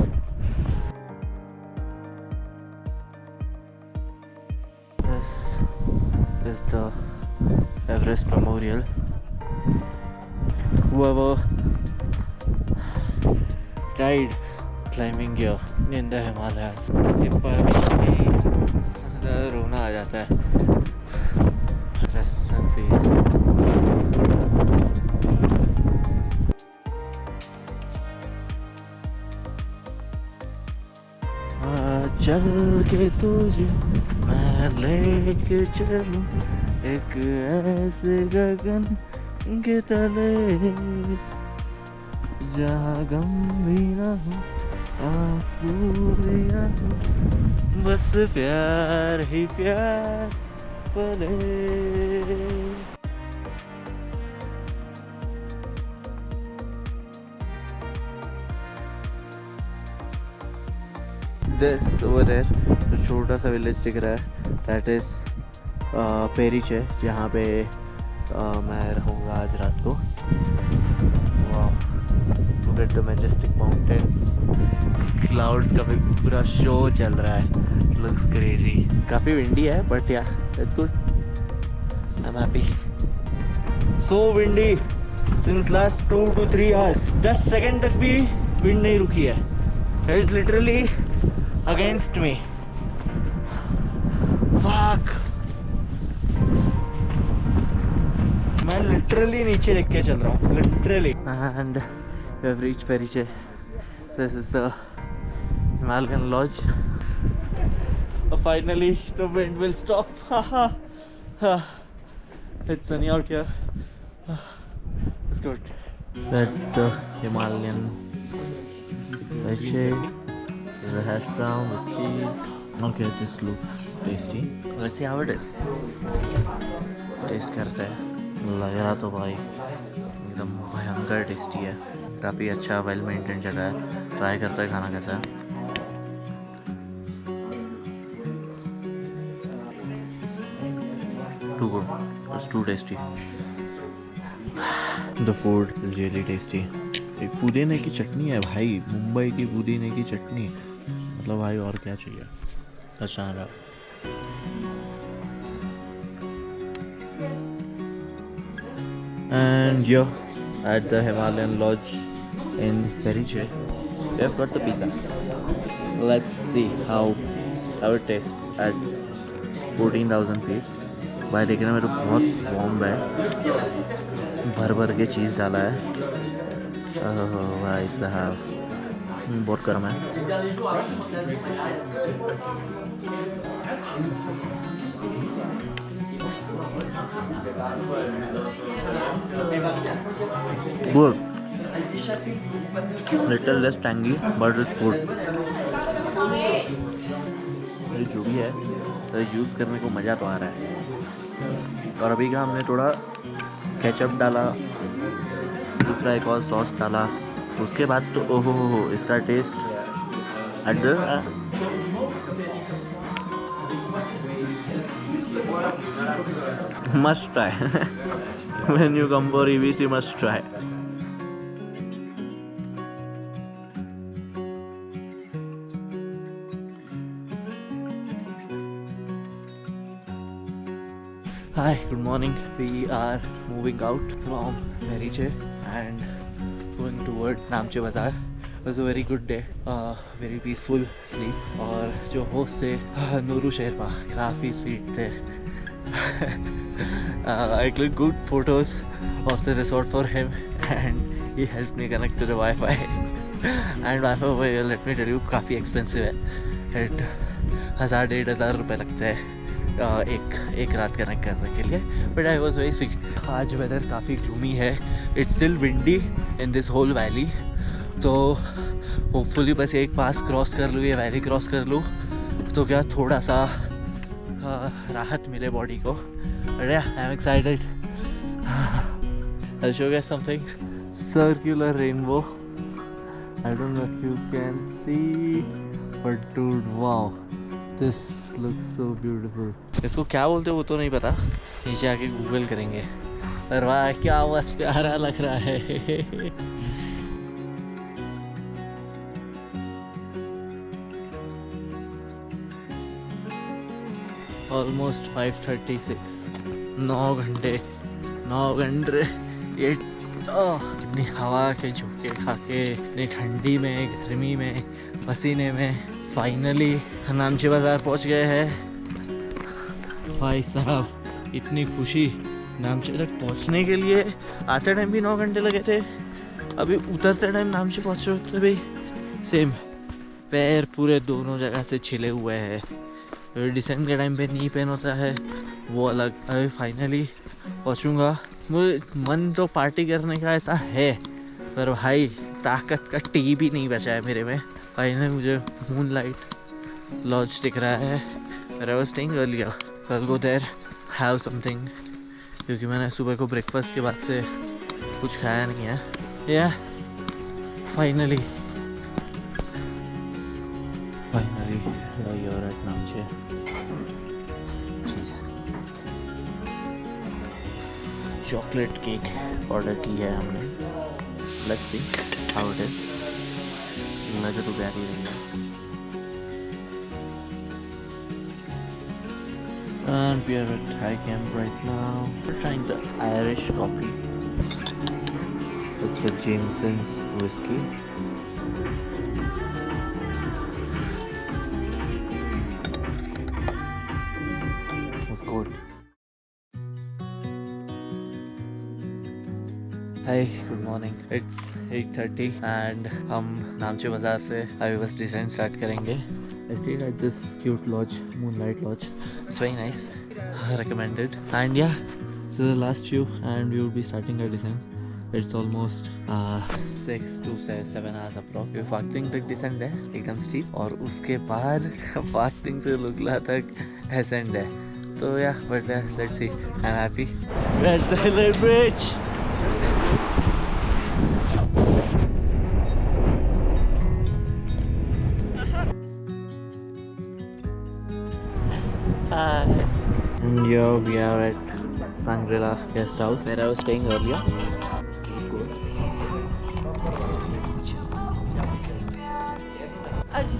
This is the Everest Memorial. Whoever died climbing here in the Himalayas. रोना आ जाता है. Rest in peace. चल के तुझे मैं लेके चलूं एक ऐसे गगन के तले जहाँ गम भी ना हो आंसू भी ना हो बस प्यार ही प्यार पले. This over there जो छोटा सा विलेज दिख रहा है that is पेरिचे जहाँ पे मैं रहूँगा आज रात को. वाह, look at the majestic mountains. Clouds का भी पूरा शो चल रहा है. Looks crazy. काफ़ी windy है but yeah, that's good. I'm happy. So windy since last 2 to 3 hours. 10 second तक भी wind नहीं रुकी है. It is literally against me. Fuck. मैं literally नीचे देख के चल रहा हूँ. Literally. And we have reached Periche. This is the Himalayan Lodge. Finally, the wind will stop. It's sunny out here. It's good. That's the Himalayan Periche. There's a hash brown with cheese. Okay, this looks tasty. Let's see how it is. Taste करते हैं. लग रहा तो भाई एकदम भयंकर tasty है. काफ़ी अच्छा वेल मेंटेन जगह है. ट्राई करते हैं खाना कैसा है. Too good. It's too tasty. The food is really tasty. एक पुदीने की चटनी है भाई. मुंबई की पुदीने की चटनी. मतलब भाई और क्या चाहिए. अच्छा रहा. And yeah, at the Himalayan Lodge in Periche, we have got the pizza. Let's see how it tastes at 14,000 feet. भाई देखने में तो बहुत बॉम्ब है. भर के चीज़ डाला है. भाई साहब बहुत गर्म है. Good. Little less tangy, but it's good. ये जो भी है तो यूज़ करने को मज़ा तो आ रहा है. और अभी का हमने थोड़ा केचप डाला, दूसरा एक और सॉस डाला. उसके बाद तो ओहो इसका taste at the must try. When you come for EBC, must try. Hi, good morning. We are moving out from Periche and going toward Namche Bazaar. It was a very good day, very peaceful sleep. और जो host थे Nuru Sherpa काफ़ी sweet थे. I clicked good photos of the resort for him and he helped me connect to the Wi-Fi. And Wi-Fi over here, let me tell you, काफ़ी expensive है. It 1000-1500 रुपये लगते हैं एक रात कनेक्ट करने के लिए. But I was very switch. आज वेदर काफ़ी ग्लूमी है. It's still windy in this whole valley. तो होपफुली बस एक पास क्रॉस कर लूँ, ये वैली क्रॉस कर लूँ तो क्या थोड़ा सा राहत मिले बॉडी को. अरे I am excited. I'll show you guys something. Circular rainbow. I don't know if you can see, but dude, wow, this looks so beautiful. इसको क्या बोलते हो वो तो नहीं पता, नीचे आके गूगल करेंगे. पर वाह क्या बस प्यारा लग रहा है. Almost 5:36. 9 घंटे ये इतनी हवा के झोंके खा के, इतनी ठंडी में, गर्मी में, पसीने में फाइनली नामची बाज़ार पहुंच गए हैं. भाई साहब इतनी खुशी. नामची तक पहुंचने के लिए आते टाइम भी 9 घंटे लगे थे. अभी उतरते टाइम नामची पहुंच रहे होते भाई सेम. पैर पूरे दोनों जगह से छिले हुए हैं. डिसेंट के टाइम पे नी पेन होता है वो अलग. अभी फाइनली पहुंचूंगा. मुझे मन तो पार्टी करने का ऐसा है, पर भाई ताकत का टी भी नहीं बचा है मेरे में. फाइनली मुझे मूनलाइट लॉज दिख रहा है. I was staying earlier, so I will go there, have something, क्योंकि मैंने सुबह को ब्रेकफास्ट के बाद से कुछ खाया नहीं है. या finally you're at Namche. Cheese chocolate cake order की है हमने. Let's see how it is. लगे तो प्यारी रही है. And we are at High Camp right now. We're trying the Irish coffee. It's with Jameson's whiskey. It's good. Hi, good morning. It's 8:30 and हम नामचे बाज़ार से अभी बस डिसेंट स्टार्ट करेंगे. I stayed at this cute lodge, Moonlight Lodge. It's very nice. Recommended. And yeah, this is the last view and we will be starting our descent. It's almost 6 to 7 hours approx. ये फाक्तिंग तक decent है एकदम steep, और उसके बाद फाक्तिंग से लुकला तक ascend है. तो yeah, but let's see. I'm happy. We're at the Hillary Bridge. Hi. And here we are at Shangri-La guest house where I was staying earlier.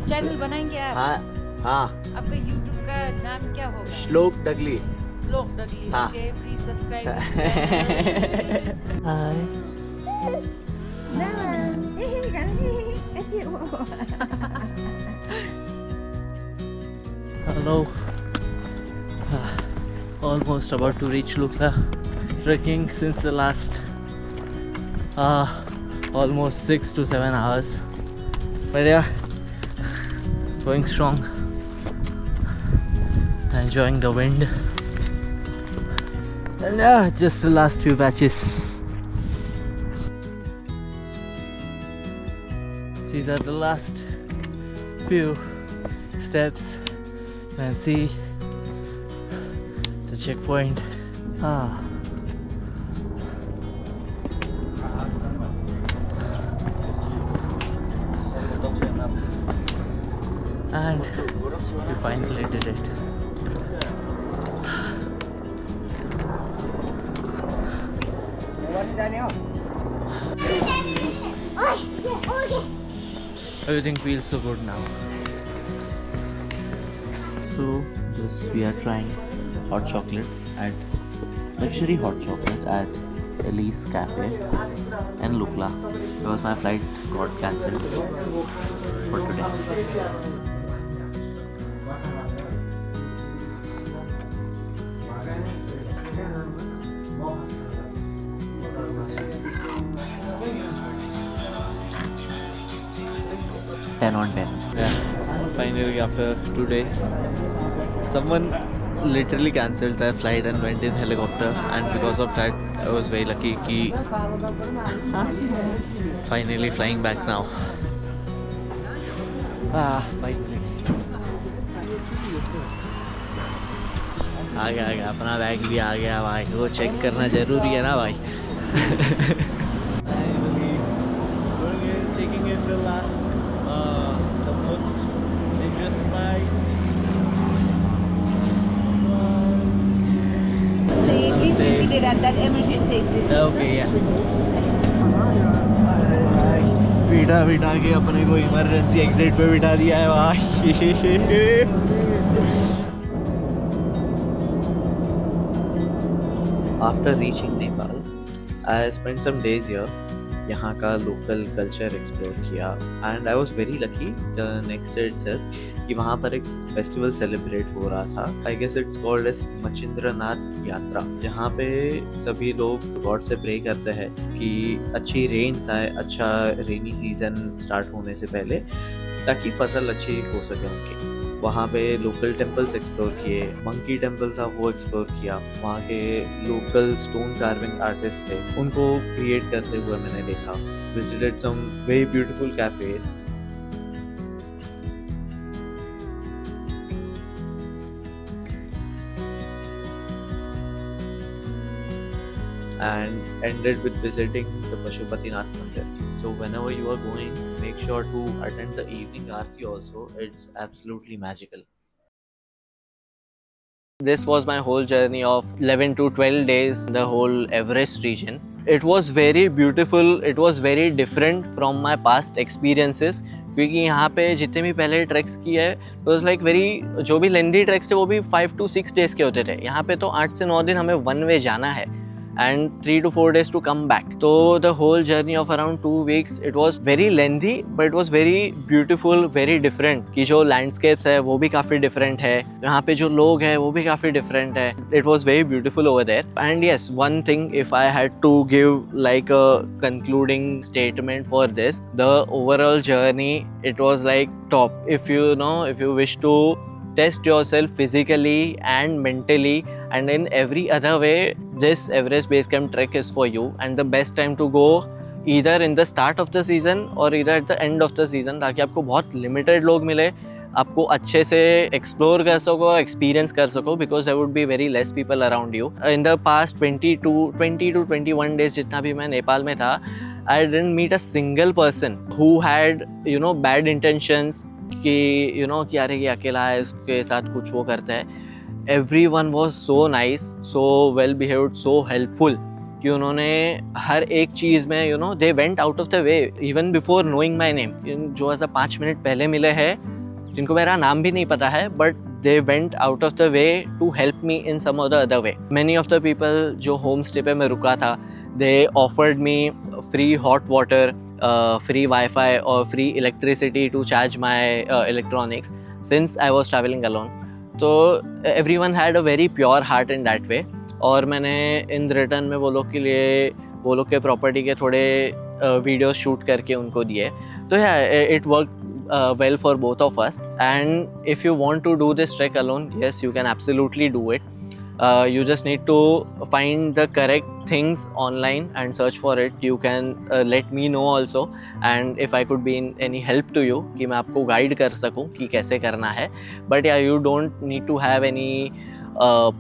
Channel बनाएंगे आप? हाँ. आपका YouTube का नाम क्या होगा? श्लोक डगली. श्लोक डगली. हाँ. Okay, please subscribe. Hi. Hello. Almost about to reach Lukla. Trekking since the last almost 6 to 7 hours. But yeah, going strong. Enjoying the wind. And yeah, just the last few batches. These are the last few steps. And see the checkpoint. And we finally did it. Everything feels so good now. So just we are trying hot chocolate at luxury hot chocolate at Elise Cafe in Lukla because my flight got cancelled for today. Ten on 10. Yeah. finally after 2 days. Someone literally cancelled their flight and went in helicopter, and because of that I was very lucky कि finally flying back now. Finally आ गया अपना bag भी आ गया भाई, वो check करना ज़रूरी है ना भाई. Taking it the most dangerous flight. Please visit it at that emergency exit. Okay, yeah. बिठा के अपने को इमरजेंसी एग्जिट पे बिठा दिया है भाई. After reaching Nepal, I spent some days here. यहाँ का लोकल कल्चर एक्सप्लोर किया and I was very lucky the next day itself कि वहाँ पर एक फेस्टिवल सेलिब्रेट हो रहा था. I guess it's called as Machindranath Yatra, जहाँ पे सभी लोग गॉड से प्रे करते हैं कि अच्छी रेन्स आए, अच्छा रेनी सीजन स्टार्ट होने से पहले, ताकि फसल अच्छी हो सके उनकी. वहाँ पे लोकल टेम्पल्स एक्सप्लोर किए, मंकी टेम्पल था वो एक्सप्लोर किया. वहाँ के लोकल स्टोन कार्विंग आर्टिस्ट थे, उनको क्रिएट करते हुए मैंने देखा. Visited some very beautiful cafes and ended with visiting the Pashupatinath Mandir. So whenever you are going, make sure to attend the evening aarti also. It's absolutely magical. This was my whole journey of 11 to 12 days in the whole Everest region. It was very beautiful. It was very different from my past experiences. क्योंकि यहाँ पे जितने भी पहले tracks किए हैं, it was like very, जो भी लेंदी ट्रैक्स थे वो भी 5 to 6 days के होते थे. यहाँ पे तो 8 से 9 दिन हमें वन वे जाना है and 3 to 4 days to come back. So the whole journey of around 2 weeks, it was very lengthy but it was very beautiful, very different. कि जो landscapes है वो भी काफ़ी different है, यहाँ पे जो लोग हैं वो भी काफ़ी different है. It was very beautiful over there. And yes, one thing, if I had to give like a concluding statement for this, the overall journey, it was like top. If you wish to test yourself physically and mentally and in every other way, this Everest Base Camp trek is for you. And the best time to go either in the start of the season or either at the end of the season, ताकि आपको बहुत limited लोग मिले, आपको अच्छे से explore कर सको, experience कर सको, because there would be very less people around you. In the past 20 to 21 days जितना भी मैं नेपाल में था, I didn't meet a single person who had bad intentions कि कि अरे ये अकेला है, इसके साथ कुछ वो करता है. Everyone was so nice, so well behaved, so helpful कि उन्होंने हर एक चीज़ में they went out of the way even before knowing my name. जो ऐसा 5 मिनट पहले मिले हैं, जिनको मेरा नाम भी नहीं पता है, but they went out of the way to help me in some or the other way. Many of the people जो होम स्टे पे मैं रुका था, they offered me free hot water, free Wi-Fi or free electricity to charge my electronics since I was traveling alone. तो everyone had a very pure heart in that way. और मैंने in return में वो लोग के property के थोड़े videos shoot करके उनको दिए. तो it worked well for both of us. And if you want to do this trek alone, yes, you can absolutely do it. You just need to find the correct things online and search for it. You can let me know also, and if I could be in any help to you कि मैं आपको guide कर सकूं कि कैसे करना है. But yeah, you don't need to have any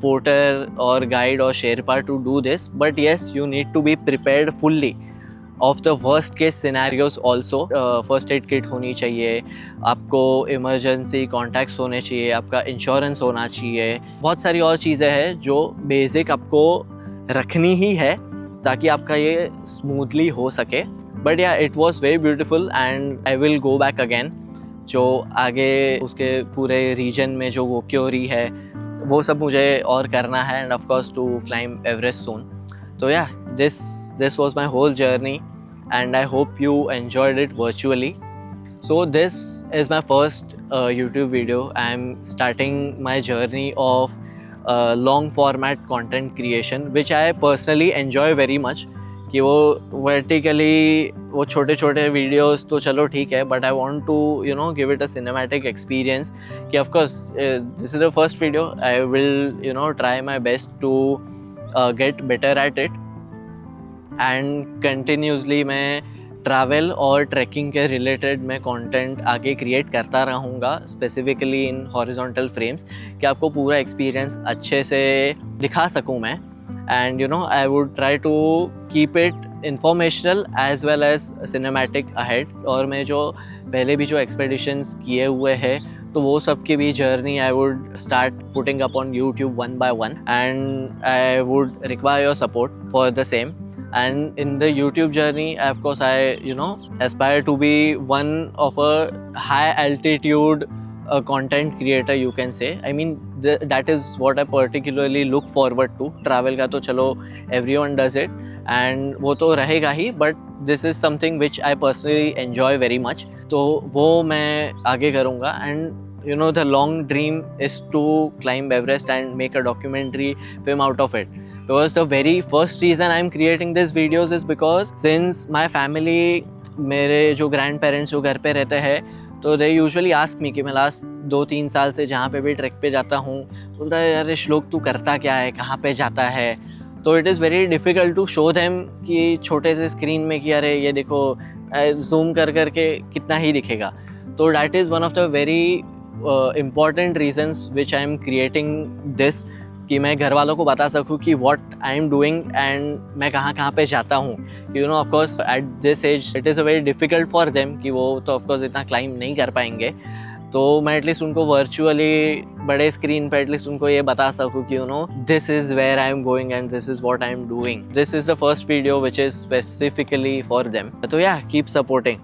porter or guide or Sherpa to do this. But yes, you need to be prepared fully of the worst case scenarios also. First aid kit होनी चाहिए, आपको emergency contacts होने चाहिए, आपका insurance होना चाहिए, बहुत सारी और चीज़ें हैं जो basic आपको रखनी ही है ताकि आपका ये smoothly हो सके. But yeah, it was very beautiful and I will go back again. जो आगे उसके पूरे region में जो वोक्योरी है वो सब मुझे और करना है, and of course to climb Everest soon. So yeah, this was my whole journey and I hope you enjoyed it virtually. So this is my first YouTube video. I am starting my journey of long format content creation, which I personally enjoy very much. कि वो vertically वो छोटे छोटे videos तो चलो ठीक है, but I want to you know give it a cinematic experience कि of course this is the first video, I will you know try my best to get better at it and continuously मैं travel और trekking के related मैं content आगे create करता रहूँगा, specifically in horizontal frames, कि आपको पूरा एक्सपीरियंस अच्छे से दिखा सकूँ मैं. And you know, I would try to keep it informational as well as cinematic ahead. और मैं जो पहले भी जो expeditions किए हुए हैं तो वो सब की भी journey I would start putting up on YouTube one by one, and I would require your support for the same. And in the YouTube journey, of course, I you know aspire to be one of a high altitude content creator, you can say. I mean, that is what I particularly look forward to. Travel का तो चलो everyone does it and वो तो रहेगा ही, but this is something which I personally enjoy very much. तो वो मैं आगे करूँगा. And you know, the long dream is to climb Everest and make a documentary film out of it. Because the very first reason I'm creating these videos is because since my family, मेरे जो grandparents जो घर पे रहते हैं, तो they usually ask me कि मैं लास्ट 2-3 साल से जहाँ पे भी ट्रैक पे जाता हूँ, बोलता है यार श्लोक तू करता क्या है, कहाँ पे जाता है. तो it is very difficult to show them कि छोटे से स्क्रीन में कि अरे ये देखो जूम कर करके कितना ही दिखेगा. तो that is one of the very important reasons which I am creating this, कि मैं घर वालों को बता सकूँ कि what I am doing and मैं कहाँ कहाँ पे जाता हूँ. You know, of course at this age it is a very difficult for them कि वो तो ऑफ कोर्स इतना क्लाइंब नहीं कर पाएंगे. तो मैं एटलीस्ट उनको वर्चुअली बड़े स्क्रीन पे एटलीस्ट उनको ये बता सकूँ कि you know this is where I am going and this is what I am doing. This is the first video which is specifically for them. तो या कीप सपोर्टिंग.